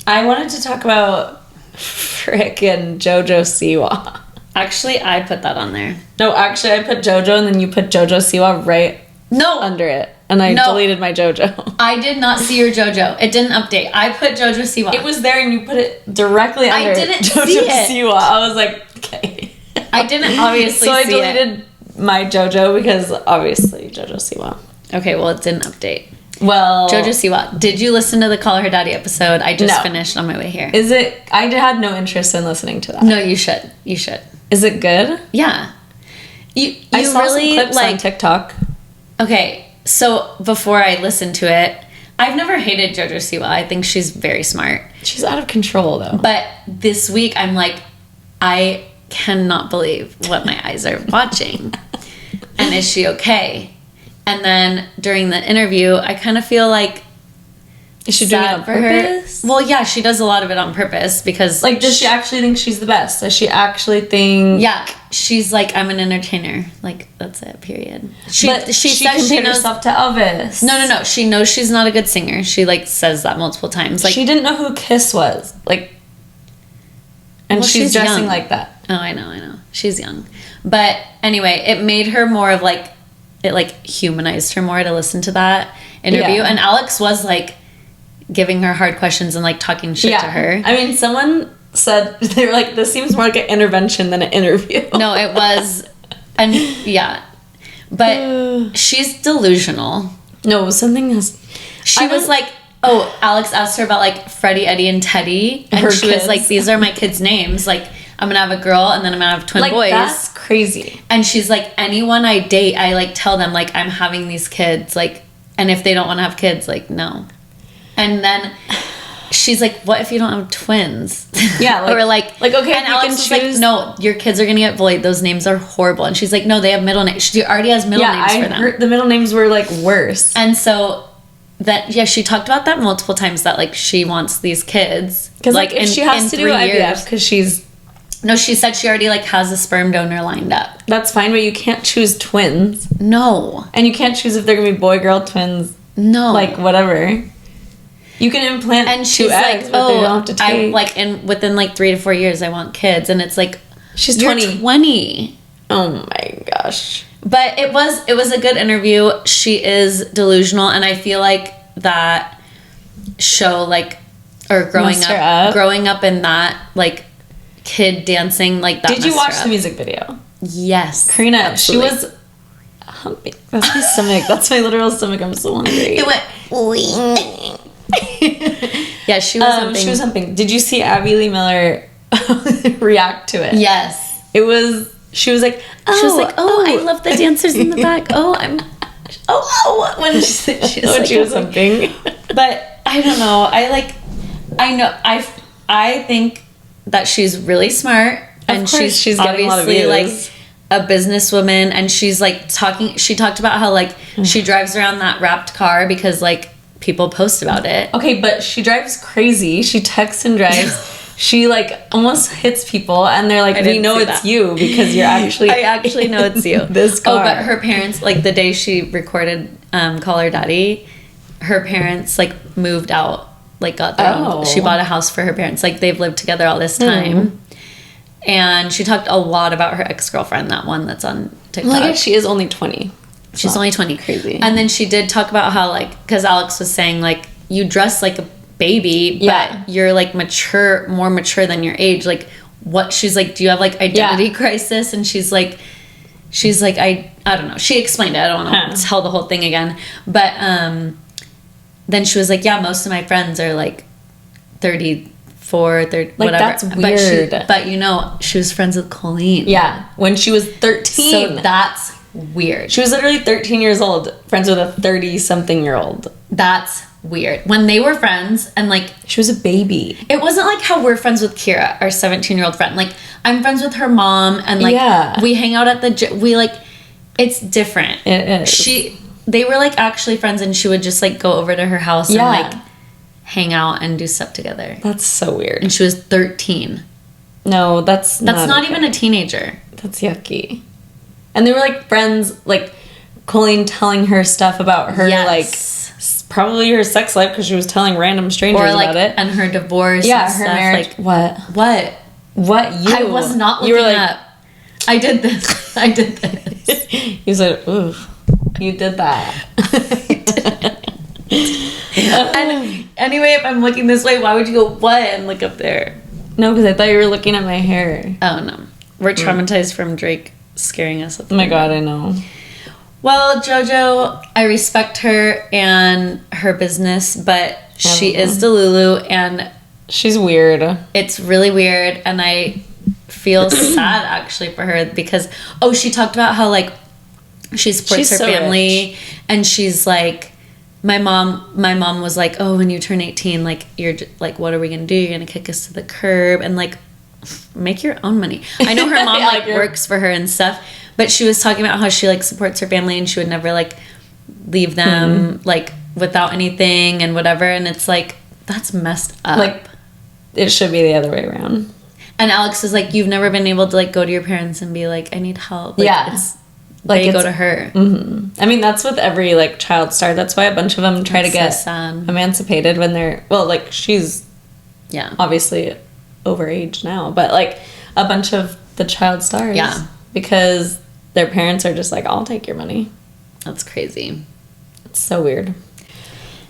I wanted to talk about fricken Jojo Siwa. Actually, I put that on there. No, actually, I put Jojo, and then you put Jojo Siwa right under it. And I deleted my Jojo. I did not see your Jojo. It didn't update. I put Jojo Siwa. It was there, and you put it directly under Jojo Siwa. I was like, okay. I didn't obviously see it. So I deleted my Jojo because obviously Jojo Siwa. Okay, well, it didn't update. Well, Jojo Siwa, did you listen to the Call Her Daddy episode? I just finished on my way here. Is it? I had no interest in listening to that. No, you should. You should. Is it good? Yeah. I saw really, some clips on TikTok. Okay, so before I listened to it, I've never hated Jojo Siwa. I think she's very smart. She's out of control, though. But this week, I'm like, I cannot believe what my eyes are watching. And is she okay? And then during the interview, I kind of feel like is she doing it on purpose? Well, yeah, she does a lot of it on purpose because like, does she actually think she's the best? Does she actually think? Yeah, she's like, I'm an entertainer. Like, that's it. Period. She says she knows herself to Elvis. No. She knows she's not a good singer. She like says that multiple times. Like, she didn't know who Kiss was. Like, and she's dressing young. Like that. Oh, I know. She's young, but anyway, it made her more of like. It like humanized her more to listen to that interview, and Alex was like giving her hard questions and like talking shit to her. I mean, someone said they were like, "This seems more like an intervention than an interview." No, it was, and but she's delusional. No, something has. She was like, "Oh, Alex asked her about like Freddie, Eddie, and Teddy, and she was like, these are my kids' names, like." I'm gonna have a girl and then I'm gonna have twin boys. That's crazy. And she's like, anyone I date, I like tell them like I'm having these kids, like, and if they don't want to have kids, like no. And then she's like, what if you don't have twins? Yeah, or like okay. And Alex was like, no, your kids are gonna get bullied. Those names are horrible. And she's like, no, they have middle names. She already has middle names for them. Heard the middle names were like worse. And so. She talked about that multiple times that like she wants these kids because like if she has to do IVF because she's. No, she said she already like has a sperm donor lined up. That's fine, but you can't choose twins. No. And you can't choose if they're gonna be boy girl twins. No. Like whatever. You can implant and she's 2 eggs, like, but they don't have to take. Within like 3 to 4 years I want kids, and it's like she's 20. 20. Oh my gosh. But it was a good interview. She is delusional, and I feel like that show, like, or growing up in that, like, kid dancing, like, that. Did you watch the music video? Yes. Karina, absolutely. she was humping. That's my stomach. That's my literal stomach. I'm so hungry. It went. Yeah, she was humping. She was humping. Did you see Abby Lee Miller react to it? Yes. She was like, I love the dancers in the back. When she was humping. But I don't know. I think that she's really smart, and she's getting obviously a lot of views. like a businesswoman, and she's like she talked about how like she drives around that wrapped car because like people post about it. Okay, but she drives crazy. She texts and drives. She like almost hits people, and they're like, "We know it's you because you're actually." I actually know it's you. This car. Oh, but her parents, like the day she recorded "Call Her Daddy," her parents like moved out, like got their own. She bought a house for her parents. Like they've lived together all this time. And she talked a lot about her ex-girlfriend, that one that's on TikTok. Well, I guess she is only 20. She's only 20. Crazy. And then she did talk about how, like, because Alex was saying, like, you dress like a baby, but you're, like, more mature than your age. Like, what? She's like, do you have, like, identity crisis? And she's like, I don't know. She explained it. I don't want to tell the whole thing again. But then she was like, yeah, most of my friends are, like, 30 whatever. That's weird. But you know, she was friends with Colleen. Yeah, when she was 13. So that's weird. She was literally 13 years old, friends with a 30-something-year-old. That's weird. When they were friends, and like she was a baby. It wasn't like how we're friends with Kira, our 17-year-old friend. Like I'm friends with her mom, and like we hang out at the gym. We like it's different. It is. They were like actually friends, and she would just like go over to her house and like hang out and do stuff together. That's so weird. And she was 13. No, that's not even a teenager. That's yucky. And they were like friends, like Colleen telling her stuff about her, like probably her sex life because she was telling random strangers about it, and her divorce. Yeah, and her stuff. marriage. Like, what? You? I was not looking up. I did this. I did this. You said, "Ooh, you did that." And anyway, if I'm looking this way, why would you go what and look up there? No, because I thought you were looking at my hair. Oh no, we're traumatized from Drake scaring us. Oh my god, I know. Well, Jojo, I respect her and her business, but she is Delulu, and she's weird. It's really weird, and I feel sad actually for her because she talked about how like she supports her family, rich. And she's like. My mom was like, oh, when you turn 18, like, you're like, what are we going to do? You're going to kick us to the curb and, like, make your own money. I know her mom, like, works for her and stuff, but she was talking about how she, like, supports her family and she would never, like, leave them, like, without anything and whatever. And it's like, that's messed up. Like, it should be the other way around. And Alex is like, you've never been able to, like, go to your parents and be like, I need help. Like, they go to her. Mm-hmm. I mean, that's with every, like, child star. That's why a bunch of them try to get emancipated when they're... Well, like, she's obviously overage now. But, like, a bunch of the child stars. Yeah. Because their parents are just like, I'll take your money. That's crazy. It's so weird.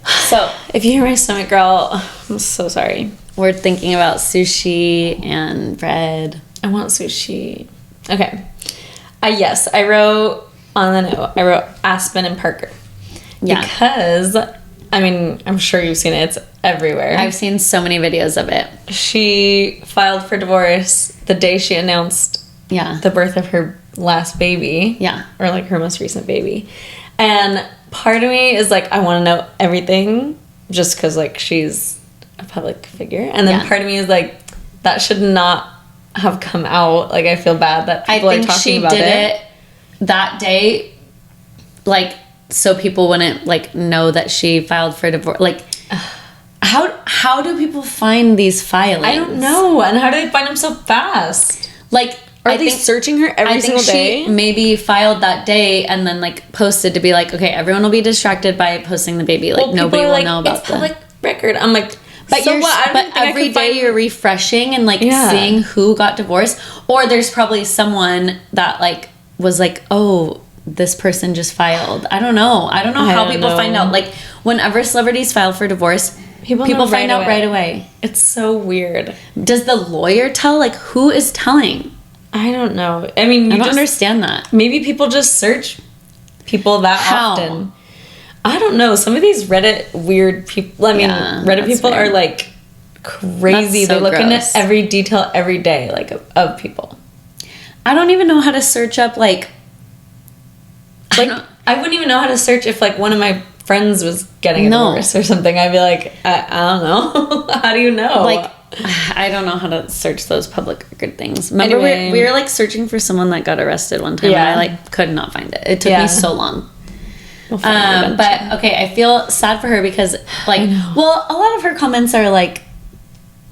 So, if you hear my stomach growl, I'm so sorry. We're thinking about sushi and bread. I want sushi. Okay. Yes, I wrote on the note, I wrote Aspen and Parker. Yeah. Because, I mean, I'm sure you've seen it. It's everywhere. I've seen so many videos of it. She filed for divorce the day she announced the birth of her last baby. Yeah. Or, like, her most recent baby. And part of me is, like, I want to know everything just because, like, she's a public figure. And then part of me is, like, that should not have come out. Like, I feel bad that people are talking about it. I think she did it that day, like, so people wouldn't, like, know that she filed for divorce. Like, how do people find these filings? I don't know. And how do they find them so fast? Like, are they searching her every single day? She maybe filed that day and then, like, posted to be like, okay, everyone will be distracted by posting the baby. Like, nobody will know about it's public record. I'm like, But every day you're refreshing and like seeing who got divorced, or there's probably someone that like was like, oh, this person just filed. I don't know how people find out. Like whenever celebrities file for divorce, people find out right away. It's so weird. Does the lawyer tell? Like who is telling? I don't know. I mean, I don't understand that. Maybe people just search people that often. I don't know. Some of these Reddit weird people, Reddit people are like crazy. They're looking at every detail every day, like of people. I don't even know how to search up like I wouldn't even know how to search if like one of my friends was getting a divorce or something. I'd be like, I don't know. How do you know? Like, I don't know how to search those public record things. Remember, we were like searching for someone that got arrested one time, and I like could not find it. It took me so long. But okay, I feel sad for her because like, well, a lot of her comments are like,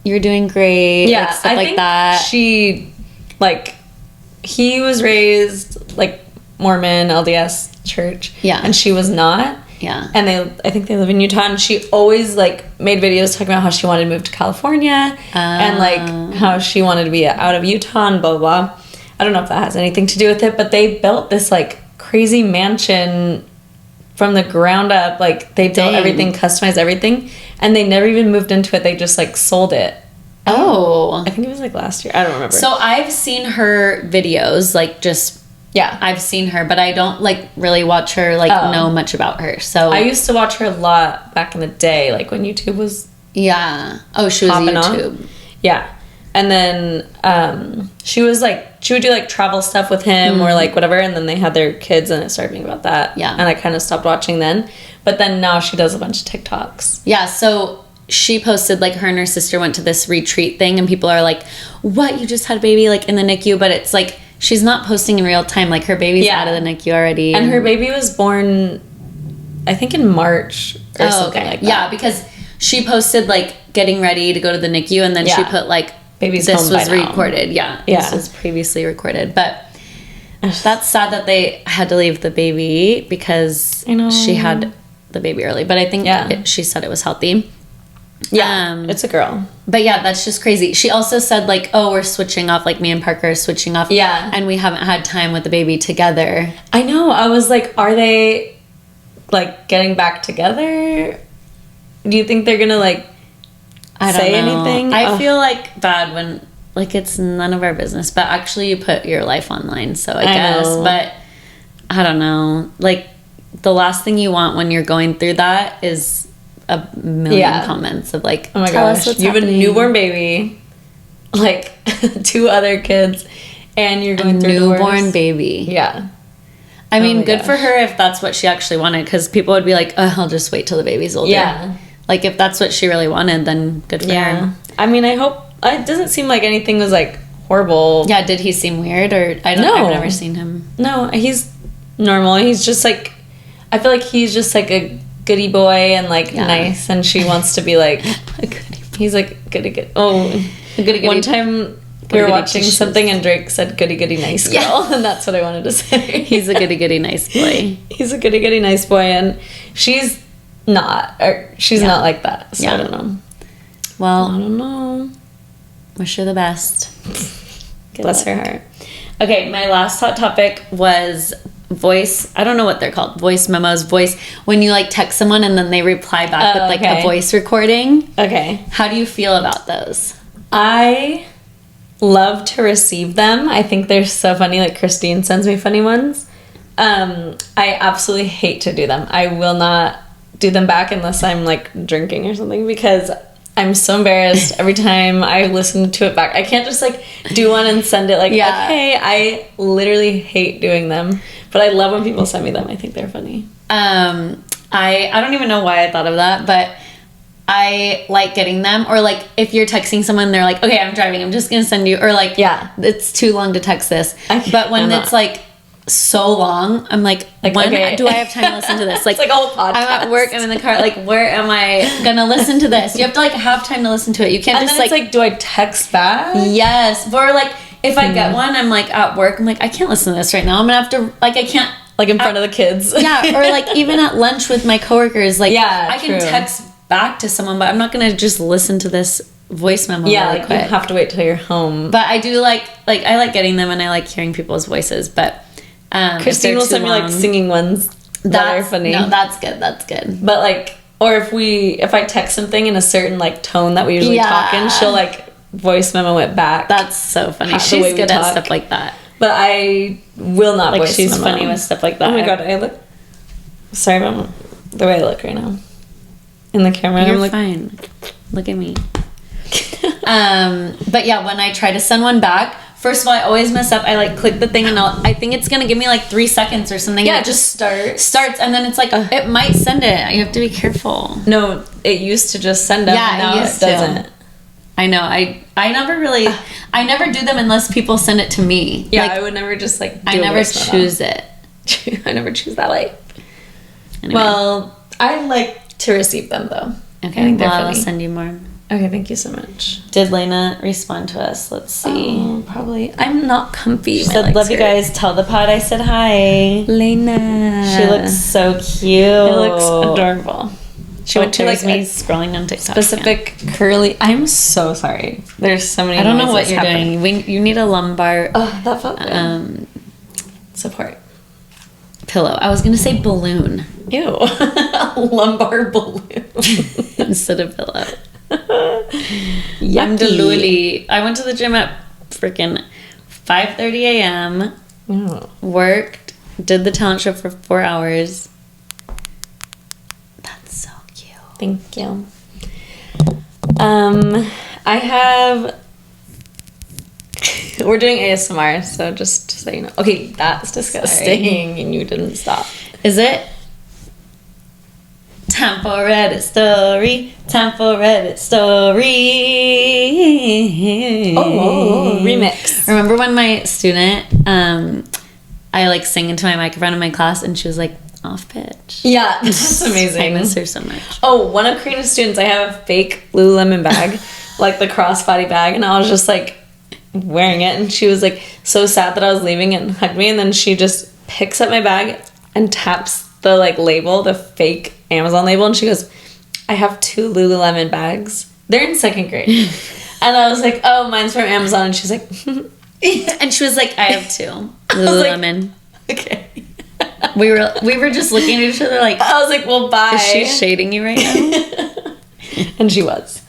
"You're doing great," like, stuff I think that. She, like, he was raised like Mormon LDS church, and she was not. Yeah. And I think they live in Utah, and she always like made videos talking about how she wanted to move to California and like how she wanted to be out of Utah and blah, blah, blah. I don't know if that has anything to do with it, but they built this like crazy mansion from the ground up. Like they built everything, customized everything, and they never even moved into it. They just like sold it. Oh. I think it was like last year. I don't remember. So I've seen her videos, like just... Yeah, I've seen her, but I don't like really watch her, like know much about her. So I used to watch her a lot back in the day, like when YouTube was Oh, she was YouTube. On. Yeah, and then she would do like travel stuff with him or like whatever, and then they had their kids, and it started being about that. Yeah, and I kind of stopped watching then, but then now she does a bunch of TikToks. Yeah, so she posted like her and her sister went to this retreat thing, and people are like, "What? You just had a baby like in the NICU?" But it's like. She's not posting in real time. Like, her baby's out of the NICU already. And her baby was born, I think, in March or something like that. Yeah, because she posted, like, getting ready to go to the NICU, and then she put, like, baby's this home was by now. recorded. Yeah, this was previously recorded. But that's sad that they had to leave the baby because she had the baby early. But I think she said it was healthy. Yeah, it's a girl. But yeah, that's just crazy. She also said like, oh, we're switching off, like me and Parker are switching off. Yeah. And we haven't had time with the baby together. I know. I was like, are they like getting back together? Do you think they're gonna like say anything? I feel like bad when like it's none of our business, but actually you put your life online, so I guess. Know. But I don't know. Like the last thing you want when you're going through that is a million comments of like, oh my gosh, you have a newborn baby, like 2 other kids, and you're going through a newborn baby. Yeah. I mean, good for her if that's what she actually wanted, because people would be like, oh, I'll just wait till the baby's older. Yeah. Like if that's what she really wanted, then good for her. I mean, I hope it doesn't seem like anything was like horrible. Yeah, did he seem weird or I've never seen him. No, he's normal. He's just like, I feel like he's just like a goody boy and like nice, and she wants to be like a goody. He's like goody. Oh, a goody. One time we were watching something and Drake said goody nice girl, and that's what I wanted to say. He's a goody nice boy. He's a goody nice boy, and she's not not like that. So I don't know. Well, I don't know. Wish her the best. Bless her heart. Okay, my last hot topic was voice. I don't know what they're called. Voice memos. When you like text someone and then they reply back with like a voice recording. Okay. How do you feel about those? I love to receive them. I think they're so funny. Like Christine sends me funny ones. I absolutely hate to do them. I will not do them back unless I'm like drinking or something, because I'm so embarrassed every time I listen to it back. I can't just like do one and send it like, okay. I literally hate doing them, but I love when people send me them. I think they're funny. I don't even know why I thought of that, but I like getting them. Or like if you're texting someone, they're like, okay, I'm driving, I'm just gonna send you, or like, it's too long to text this. But when it's like so long, I'm like when do I have time to listen to this? Like, it's like a whole podcast. I'm at work, I'm in the car, like where am I gonna listen to this? You have to like have time to listen to it. You can't and just then it's like do I text back? Yes. Or like if I get one, I'm like at work, I'm like I can't listen to this right now, I'm gonna have to like, I can't like in front of the kids. Yeah. Or like even at lunch with my coworkers, like I can text back to someone, but I'm not gonna just listen to this voice memo. Yeah, really like quick. you have to wait till you're home. But I do like I like getting them, and I like hearing people's voices. But Christine will send me like singing ones that are funny. No, that's good. That's good. But like, or if I text something in a certain like tone that we usually talk in, she'll like voice memo it back. That's so funny. The way She's we good at talk. stuff like that. But I will not Like voice she's memo. funny with stuff like that. Oh my god, I look. Sorry about the way I look right now in the camera. You're fine. Look at me. But yeah, when I try to send one back, first of all, I always mess up. I like click the thing, and I think it's gonna give me like 3 seconds or something. Yeah, and it just starts, and then it's like it might send it. You have to be careful. No, it used to just send them. Yeah, and now it doesn't. I know. I never really. I never do them unless people send it to me. Yeah, like, I would never just like. I never choose it. I never choose that way. Anyway. Well, I like to receive them though. Okay, I think they're I'll funny. send you more. Okay, thank you so much. Did Lena respond to us? Let's see. Oh, probably. I'm not comfy. She said, "Love you guys. Tell the pod I said hi." Lena. She looks so cute. It looks adorable. She went to like me a scrolling on TikTok. specific curly. I'm so sorry. There's so many. I don't know what noises you're happening. doing. You need a lumbar Oh, that felt good. Support. pillow. I was gonna say balloon Ew. Lumbar balloon. instead of pillow. Yucky. I'm delulu. I went to the gym at freaking 5:30 a.m. Oh. Worked, did the talent show for 4 hours. That's so cute. Thank you. I have. We're doing ASMR, so just so you know. Okay, that's disgusting, and you didn't stop. Is it? Time for Reddit story. Time for Reddit story. Oh, remix. Remember when my student, I like sang into my microphone in my class, and she was like off pitch. Yeah, that's amazing. I miss her so much. Oh, one of Karina's students, I have a fake Lululemon bag, like the crossbody bag, and I was just like wearing it, and she was like so sad that I was leaving and hugged me, and then she just picks up my bag and taps the like label, the fake Amazon label, and she goes, "I have 2 Lululemon bags. They're in 2nd grade." And I was like, "Oh, mine's from Amazon," and she's like, And she was like, "I have 2 I was like, Lululemon." "Okay." We were just looking at each other like, I was like, "Well, bye." is she shading you right now? And she was.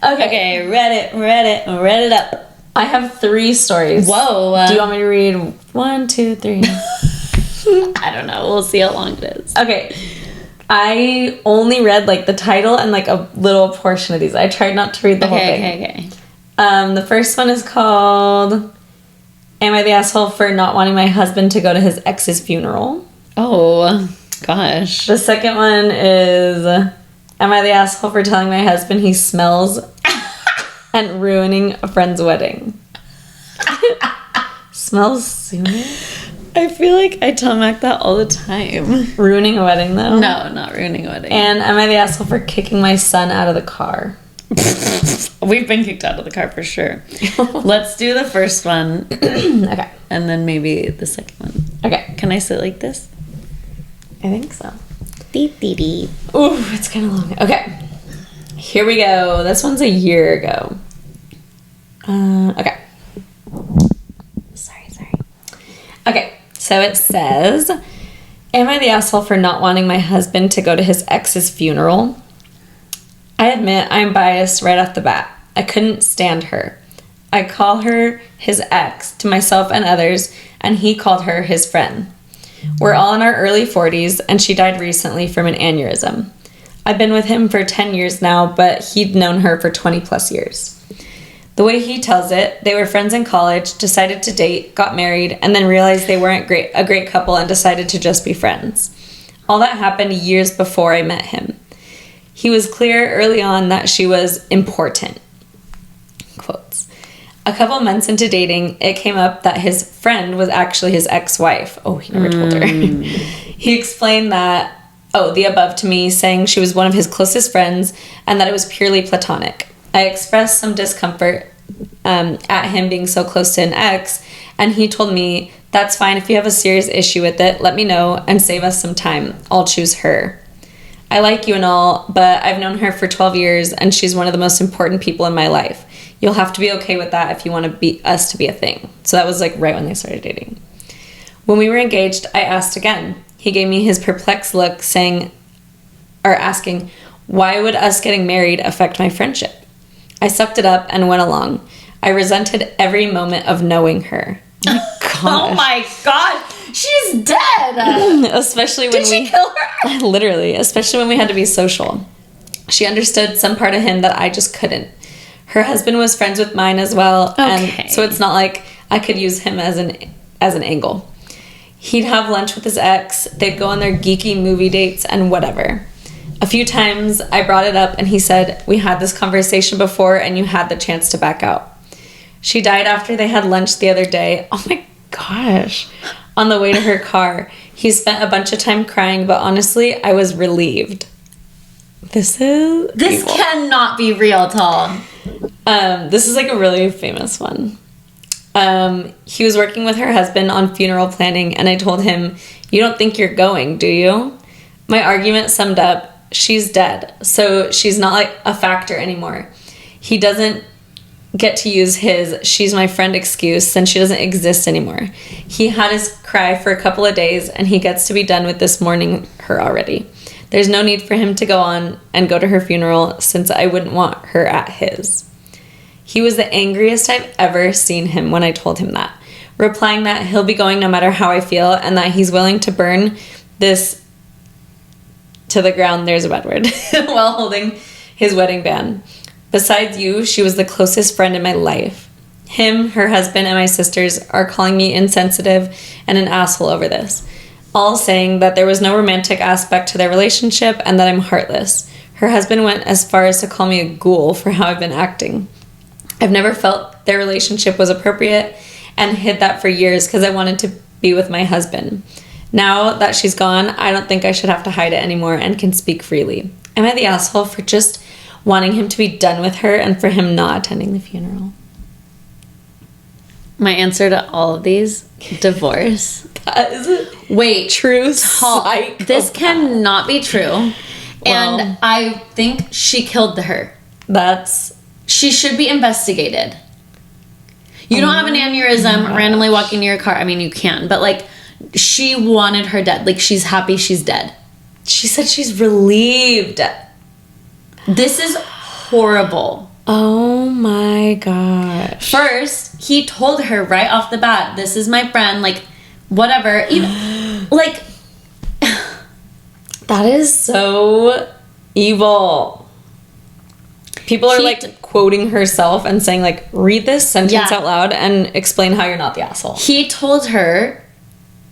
Okay, read it up. I have 3 stories. Whoa. Do you want me to read 1, 2, 3? I don't know. We'll see how long it is. Okay. I only read like the title and like a little portion of these. I tried not to read the whole thing. Okay. The first one is called "Am I the asshole for not wanting my husband to go to his ex's funeral?" Oh, gosh. The second one is "Am I the asshole for telling my husband he smells and ruining a friend's wedding?" Smells sooner? I feel like I tell Mac that all the time. Ruining a wedding though? No, not ruining a wedding. And am I the asshole for kicking my son out of the car? We've been kicked out of the car for sure. Let's do the first one. Okay. And then maybe the second one. Okay. Can I sit like this? I think so. Beep, beep, beep. Ooh, it's kind of long. Okay. Here we go. This one's a year ago. Okay. Sorry. Okay. So it says, "Am I the asshole for not wanting my husband to go to his ex's funeral? I admit I'm biased right off the bat. I couldn't stand her. I call her his ex to myself and others, and he called her his friend. We're all in our early 40s, and she died recently from an aneurysm. I've been with him for 10 years now, but he'd known her for 20 plus years. The way he tells it, they were friends in college, decided to date, got married, and then realized they weren't a great couple and decided to just be friends. All that happened years before I met him. He was clear early on that she was important." Quotes. "A couple months into dating, it came up that his friend was actually his ex-wife." Oh, he never told her. He explained the above to me, saying she was one of his closest friends and that it was purely platonic. I expressed some discomfort at him being so close to an ex, and he told me, "That's fine. If you have a serious issue with it, let me know and save us some time. I'll choose her." I like you and all, but I've known her for 12 years and she's one of the most important people in my life. You'll have to be okay with that if you want us to be a thing. So that was like right when they started dating. When we were engaged, I asked again. He gave me his perplexed look asking, why would us getting married affect my friendship? I sucked it up and went along. I resented every moment of knowing her. Oh my god, she's dead. Especially when Did she kill her? Literally, especially when we had to be social. She understood some part of him that I just couldn't. Her husband was friends with mine as well, and so it's not like I could use him as an angle. He'd have lunch with his ex, they'd go on their geeky movie dates and whatever. A few times I brought it up and he said, we had this conversation before and you had the chance to back out. She died after they had lunch the other day. Oh my gosh. On the way to her car. He spent a bunch of time crying, but honestly, I was relieved. This evil. Cannot be real, Tal. This is like a really famous one. He was working with her husband on funeral planning, and I told him, you don't think you're going, do you? My argument summed up, she's dead, so she's not like a factor anymore. He doesn't get to use his she's my friend excuse since she doesn't exist anymore. He had his cry for a couple of days, and he gets to be done with this mourning her already. There's no need for him to go on and go to her funeral since I wouldn't want her at his. He was the angriest I've ever seen him when I told him that, replying that he'll be going no matter how I feel and that he's willing to burn this to the ground, there's a bad word, while holding his wedding band. Besides you, she was the closest friend in my life. Him, her husband, and my sisters are calling me insensitive and an asshole over this, all saying that there was no romantic aspect to their relationship and that I'm heartless. Her husband went as far as to call me a ghoul for how I've been acting. I've never felt their relationship was appropriate and hid that for years because I wanted to be with my husband. Now that she's gone, I don't think I should have to hide it anymore and can speak freely. Am I the asshole for just wanting him to be done with her and for him not attending the funeral? My answer to all of these, divorce. That is Wait, true. This cannot be true. Well, and I think she killed her. She should be investigated. You don't have an aneurysm randomly walking near your car. I mean, you can, but like, she wanted her dead. Like, she's happy she's dead. She said she's relieved. This is horrible. Oh my gosh. First, he told her right off the bat, this is my friend, like, whatever. Even, like, that is so evil. People are like quoting herself and saying like, read this sentence out loud and explain how you're not the asshole. He told her,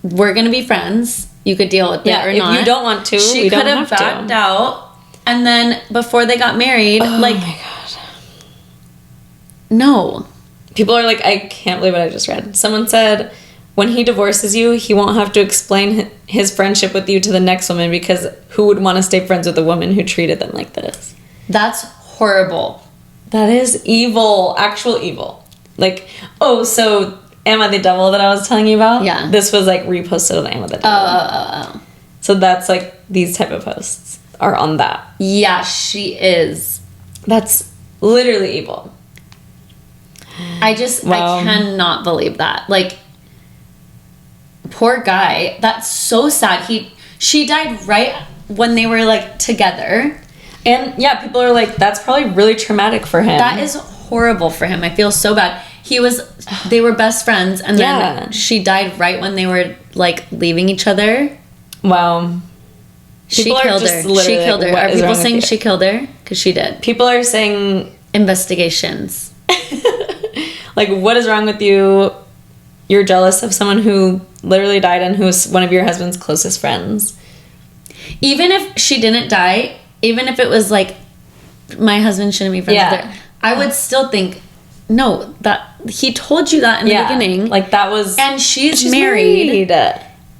we're going to be friends. You could deal with it or not. If you don't want to, she we don't could have backed out. And then before they got married, oh like, my god. No. People are like, I can't believe what I just read. Someone said, when he divorces you, he won't have to explain his friendship with you to the next woman because who would want to stay friends with a woman who treated them like this? That's horrible. That is evil. Actual evil. Like, oh, so Am I the Devil that I was telling you about? Yeah. This was like reposted on Am I the Devil. Oh. So that's like, these type of posts are on that. Yeah, she is. That's literally evil. I cannot believe that. Like, poor guy. That's so sad. She died right when they were like together. And yeah, people are like, that's probably really traumatic for him. That is horrible for him. I feel so bad. They were best friends, and then she died right when they were like leaving each other. Wow. She killed her. She killed her. Are people saying she killed her? Because she did. People are saying investigations. Like, what is wrong with you? You're jealous of someone who literally died and who's one of your husband's closest friends. Even if she didn't die, even if it was like, my husband shouldn't be friends with her, I would still think, no, that he told you that in the beginning. Like, that was... And she's married.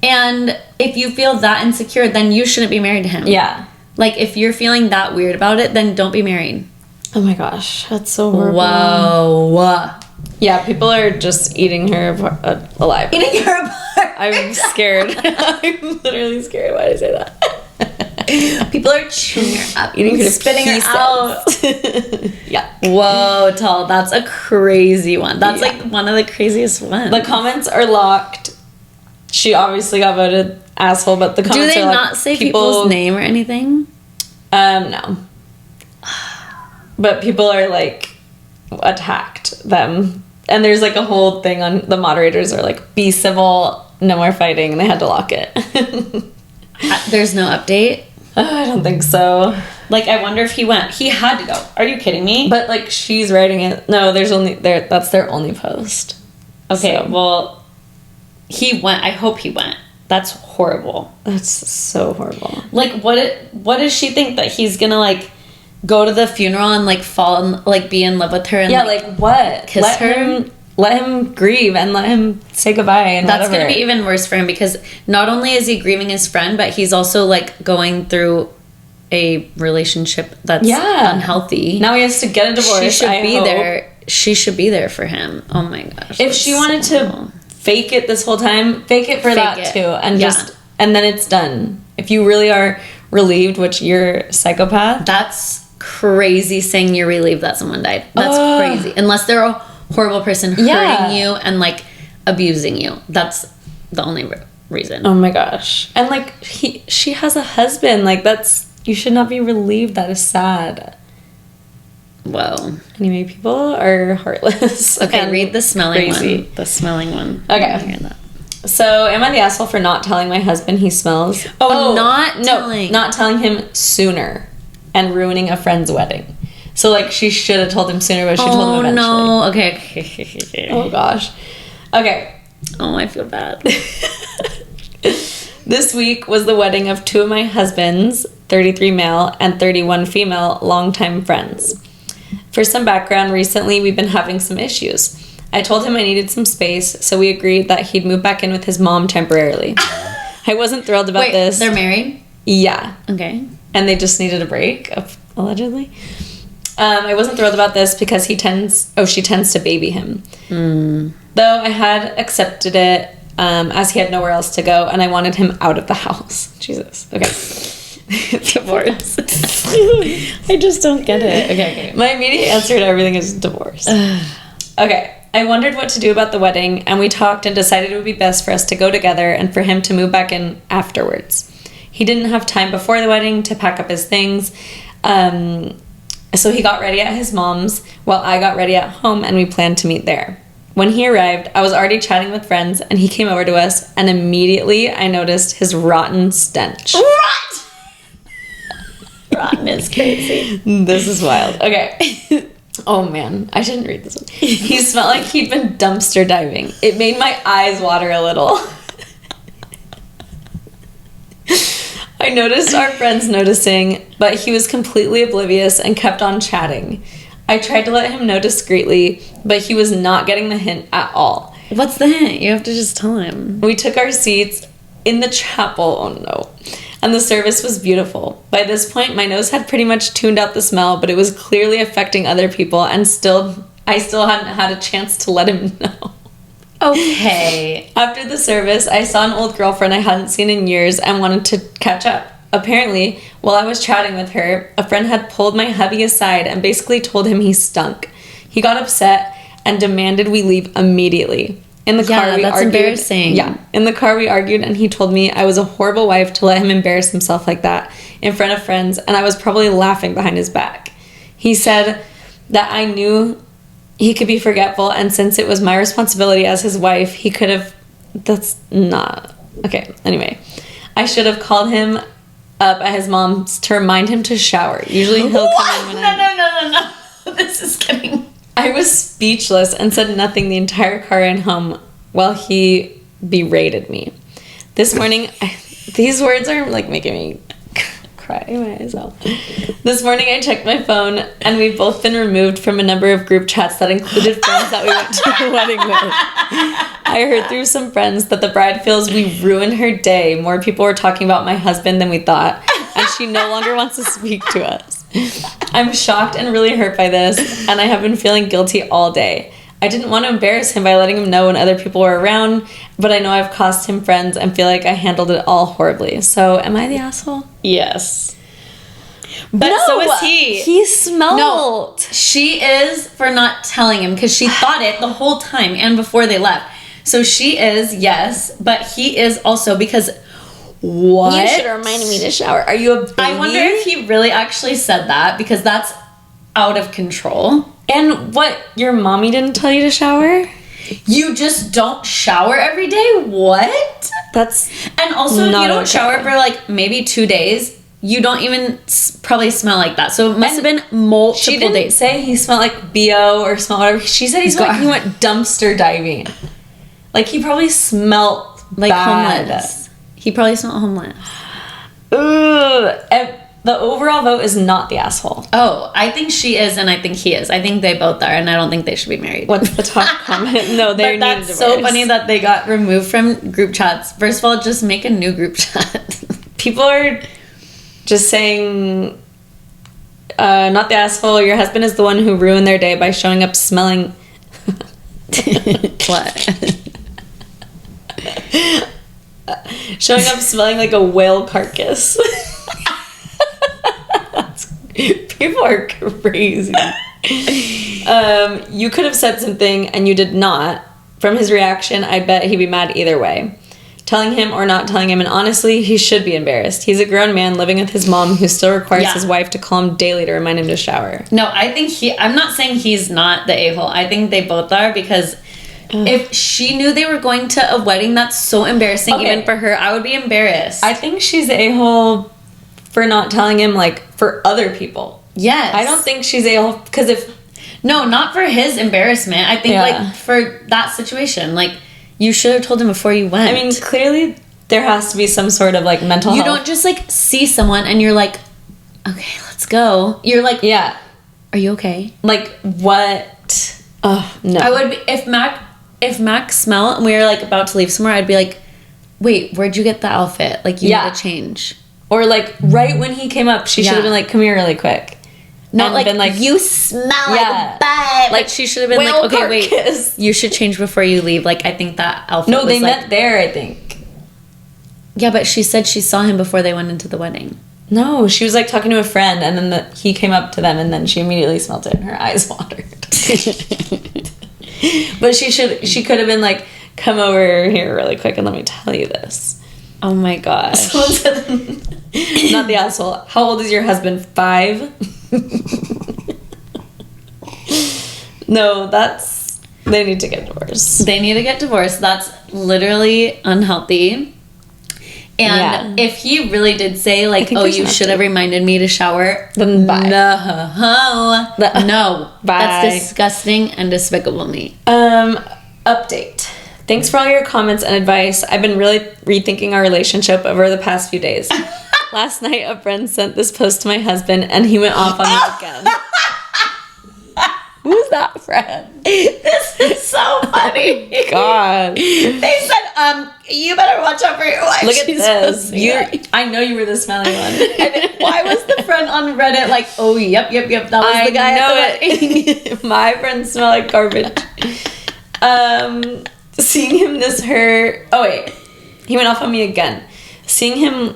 And if you feel that insecure, then you shouldn't be married to him. Yeah. Like, if you're feeling that weird about it, then don't be married. Oh my gosh, that's so horrible. Whoa. Yeah, people are just eating her alive. Eating her apart. I'm scared. I'm literally scared. Why did I say that? People are chewing her up, eating her, spitting her out. Yeah. Whoa, Tal, that's a crazy one. That's like one of the craziest ones. The comments are locked. She obviously got voted asshole, but the comments do they are not say people's name or anything? No. But people are like attacked them, and there's like a whole thing on the moderators are like, be civil, no more fighting, and they had to lock it. There's no update. I don't think so. Like, I wonder if he went. He had to go. Are you kidding me? But like, she's writing it. No, there's only there. That's their only post. Okay, So. well, he went. I hope he went. That's horrible. That's so horrible. Like, what does she think that he's gonna like go to the funeral and like fall and like be in love with her? And, Yeah, like what? Kiss her? Let him grieve and let him say goodbye and That's whatever. gonna be even worse for him because not only is he grieving his friend, but he's also like going through a relationship that's unhealthy. Now he has to get a divorce. She should be there. She should be there for him. Oh my gosh. If she wanted to fake it this whole time, fake it for that too, and and then it's done. If you really are relieved, which you're a psychopath. That's crazy saying you're relieved that someone died. That's crazy. Unless they're a horrible person hurting you and like abusing you. That's the only reason. Oh my gosh. And like she has a husband. Like you should not be relieved. That is sad. Whoa. Anyway, people are heartless. Okay, read the smelling crazy. one. The smelling one. Okay. So, am I the asshole for not telling my husband he smells? Not telling him sooner and ruining a friend's wedding. So, like, she should have told him sooner, but she told him eventually. Oh, no. Okay. Oh, gosh. Okay. Oh, I feel bad. This week was the wedding of two of my husband's, 33 male and 31 female, longtime friends. For some background, recently we've been having some issues. I told him I needed some space, so we agreed that he'd move back in with his mom temporarily. I wasn't thrilled about this. They're married? Yeah. Okay. And they just needed a break, allegedly. I wasn't thrilled about this because she tends to baby him. Though I had accepted it as he had nowhere else to go, and I wanted him out of the house. Jesus. Okay. Divorce. I just don't get it. Okay. My immediate answer to everything is divorce. Okay. I wondered what to do about the wedding, and we talked and decided it would be best for us to go together and for him to move back in afterwards. He didn't have time before the wedding to pack up his things, so he got ready at his mom's while I got ready at home, and we planned to meet there. When he arrived, I was already chatting with friends, and he came over to us, and immediately I noticed his rotten stench. Rotten is crazy. This is wild. Okay. Oh man, I shouldn't read this one. He smelled like he'd been dumpster diving. It made my eyes water a little. I noticed our friends noticing, but he was completely oblivious and kept on chatting. I tried to let him know discreetly, but he was not getting the hint at all. What's the hint? You have to just tell him. We took our seats in the chapel. Oh no. And the service was beautiful. By this point, my nose had pretty much tuned out the smell, but it was clearly affecting other people, and I still hadn't had a chance to let him know. Okay. After the service, I saw an old girlfriend I hadn't seen in years and wanted to catch up. Apparently, while I was chatting with her, a friend had pulled my hubby aside and basically told him he stunk. He got upset and demanded we leave immediately. In the car, we argued. Embarrassing. Yeah. In the car, we argued, and he told me I was a horrible wife to let him embarrass himself like that in front of friends, and I was probably laughing behind his back. He said that I knew he could be forgetful, and since it was my responsibility as his wife, he could have... That's not... Okay, anyway. I should have called him up at his mom's to remind him to shower. Usually he'll come in when No. This is getting... I was speechless and said nothing the entire car ride home while he berated me. This morning, these words are like making me cry my eyes out. This morning I checked my phone, and we've both been removed from a number of group chats that included friends that we went to the wedding with. I heard through some friends that the bride feels we ruined her day. More people were talking about my husband than we thought, and she no longer wants to speak to us. I'm shocked and really hurt by this, and I have been feeling guilty all day. I didn't want to embarrass him by letting him know when other people were around, but I know I've cost him friends and feel like I handled it all horribly. So, am I the asshole? Yes. But no, so is he. He smelled. No, she is for not telling him because she thought it the whole time and before they left. So she is, yes, but he is also because what? You should have reminded me to shower. Are you a baby? I wonder if he really actually said that because that's out of control. And what? Your mommy didn't tell you to shower? You just don't shower every day? What? That's and also if you don't shower for like maybe 2 days. You don't even probably smell like that. So it must have been multiple she didn't days. Say he smelled like BO or smelled whatever. She said he went dumpster diving. Like he probably smelled like bad. Homeless. He probably smelled homeless. Ugh. And the overall vote is not the asshole. Oh, I think she is and I think he is. I think they both are and I don't think they should be married. What's the top comment? No, they're But that's so funny that they got removed from group chats. First of all, just make a new group chat. People are just saying, not the asshole. Your husband is the one who ruined their day by showing up smelling. What? Showing up smelling like a whale carcass. People are crazy. You could have said something and you did not. From his reaction, I bet he'd be mad either way. Telling him or not telling him, and honestly, he should be embarrassed. He's a grown man living with his mom who still requires his wife to call him daily to remind him to shower. No, I think I'm not saying he's not the a-hole. I think they both are because if she knew they were going to a wedding, that's so embarrassing even for her. I would be embarrassed. I think she's the a-hole for not telling him, like, for other people. Yes. I don't think she's a-hole because if... No, not for his embarrassment. I think, like, for that situation, like... You should have told him before you went. I mean, clearly there has to be some sort of, like, mental health. You don't just, like, see someone and you're like, okay, let's go. You're like, yeah. Are you okay? Like, what? Oh, no. I would be, if Mac smelled and we were, like, about to leave somewhere, I'd be like, wait, where'd you get the outfit? Like, you need to change. Or, like, right when he came up, she should have been like, come here really quick. Not like, been like, you smell like butt. Like, she should have been like, okay, wait, you should change before you leave. Like, I think that outfit No, was they met there, I think. Yeah, but she said she saw him before they went into the wedding. No, she was, like, talking to a friend, and then he came up to them, and then she immediately smelled it, and her eyes watered. But she could have been like, come over here really quick and let me tell you this. Oh, my gosh. Not the asshole. How old is your husband? 5? No, they need to get divorced. They need to get divorced. That's literally unhealthy. And if he really did say, like, oh, you should have reminded me to shower, then bye. No. Bye. That's disgusting and despicable me. Update. Thanks for all your comments and advice. I've been really rethinking our relationship over the past few days. Last night, a friend sent this post to my husband, and he went off on me again. Who's that friend? This is so funny. God. They said, you better watch out for your wife. Look at this. I know you were the smelly one. And then, why was the friend on Reddit like, oh, yep, that was the guy at the wedding? My friends smell like garbage. Seeing him this hurt. Oh, wait. He went off on me again. Seeing him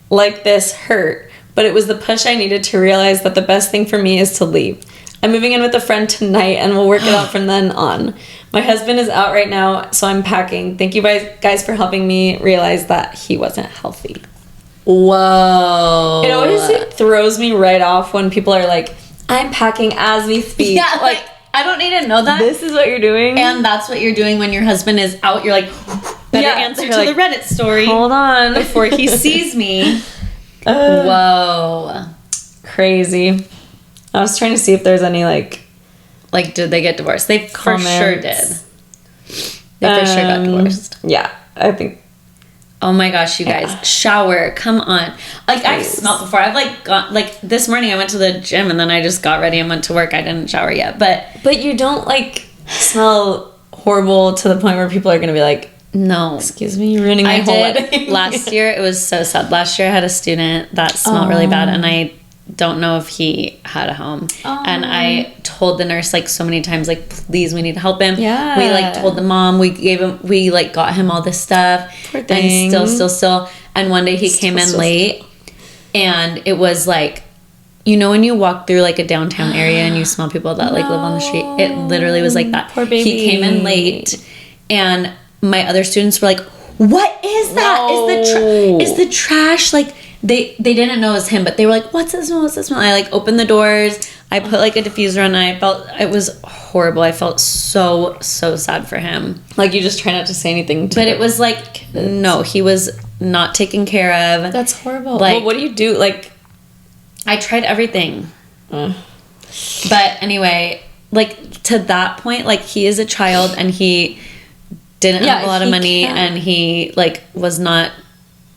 like this hurt, but it was the push I needed to realize that the best thing for me is to leave. I'm moving in with a friend tonight and we'll work it out from then on. My husband is out right now, so I'm packing. Thank you guys for helping me realize that he wasn't healthy. Whoa. It always throws me right off when people are like, I'm packing as we speak. Yeah, like, I don't need to know that. This is what you're doing? And that's what you're doing when your husband is out. You're like, better answer to the Reddit story. Hold on. Before he sees me. Whoa. Crazy. I was trying to see if there's any, like, did they get divorced? They comments. For sure did. They for sure got divorced. Yeah, I think. Oh my gosh, you guys. Shower. Come on. Like, I've smelled before. I've, like, this morning I went to the gym and then I just got ready and went to work. I didn't shower yet, But you don't, like, smell horrible to the point where people are going to be like, no. Excuse me, you're ruining my whole wedding. Last year, it was so sad. Last year I had a student that smelled really bad and I don't know if he had a home. And I told the nurse like so many times, like, please, we need to help him. Yeah. We like told the mom, we like got him all this stuff. Poor thing. And still. And one day he came in late and it was like, you know, when you walk through like a downtown area and you smell people that like live on the street, it literally was like that. Poor baby. He came in late and my other students were like, what is that? Is the trash like, they didn't know it was him, but they were like, what's this smell? I like opened the doors. I put like a diffuser on and it was horrible. I felt so sad for him. Like, you just try not to say anything to But it was like, no, he was not taken care of. That's horrible. Like, well, what do you do? Like, I tried everything. But anyway, like to that point, like he is a child and he didn't have a lot of money and he like was not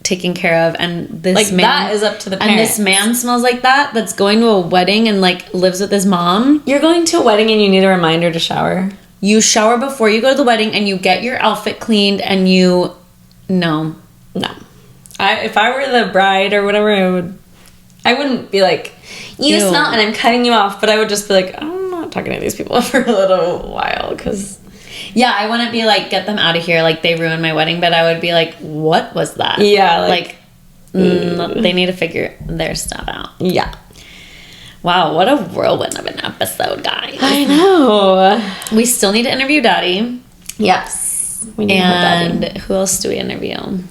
taken care of, and this like, man, that is up to the parents. And this man smells like that's going to a wedding and like lives with his mom. You're going to a wedding and you need a reminder to shower. You shower before you go to the wedding and you get your outfit cleaned and no. If I were the bride or whatever, I wouldn't be like, you smell and I'm cutting you off, but I would just be like, I'm not talking to these people for a little while, because yeah, I wouldn't be like, get them out of here, like they ruined my wedding, but I would be like, what was that? Yeah, they need to figure their stuff out. Yeah. Wow, what a whirlwind of an episode, guys. I know. We still need to interview Daddy. Yes. We need and who else do we interview?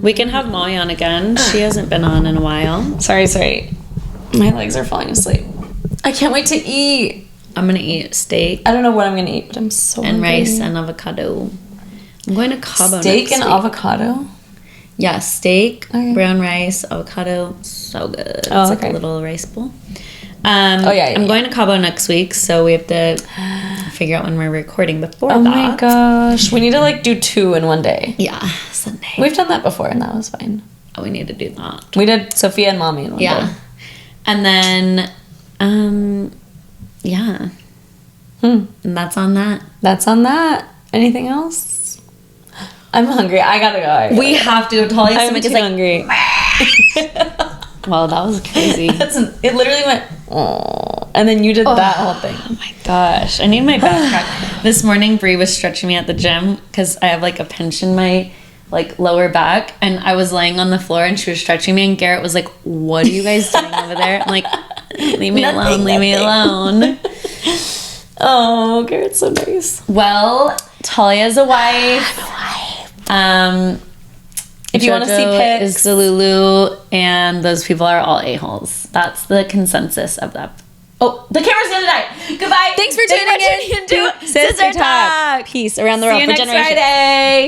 We can have Molly on again. She hasn't been on in a while. Sorry. My legs are falling asleep. I can't wait to eat. I'm going to eat steak. I don't know what I'm going to eat, but I'm so and hungry. Rice and avocado. I'm going to Cabo Steak next and week. avocado? Yeah, steak, brown rice, avocado. So good. It's like a little rice bowl. I'm going to Cabo next week, so we have to figure out when we're recording before that. Oh my gosh. We need to like do 2 in one day. Yeah, Sunday. We've done that before and that was fine. Oh, we need to do that. We did Sophia and Mommy in one day. And then, yeah. And that's on that. Anything else? I'm hungry. I gotta go. We have to. Talia's I'm too hungry. Well, that was crazy. It literally went, oh, and then you did that whole thing. Oh my gosh. I need my back crack. This morning, Brie was stretching me at the gym because I have like a pinch in my like lower back, and I was laying on the floor and she was stretching me, and Garrett was like, what are you guys doing over there? I'm like, leave me alone. Oh, Garrett's so nice. Well, Talia's a wife. I'm a wife. If you want to see pics, is the Lulu, and those people are all a-holes. That's the consensus of that. Oh, the camera's gonna die. Goodbye. Thanks for tuning in to Sister Talk. Peace around the world for generations. See you next Friday.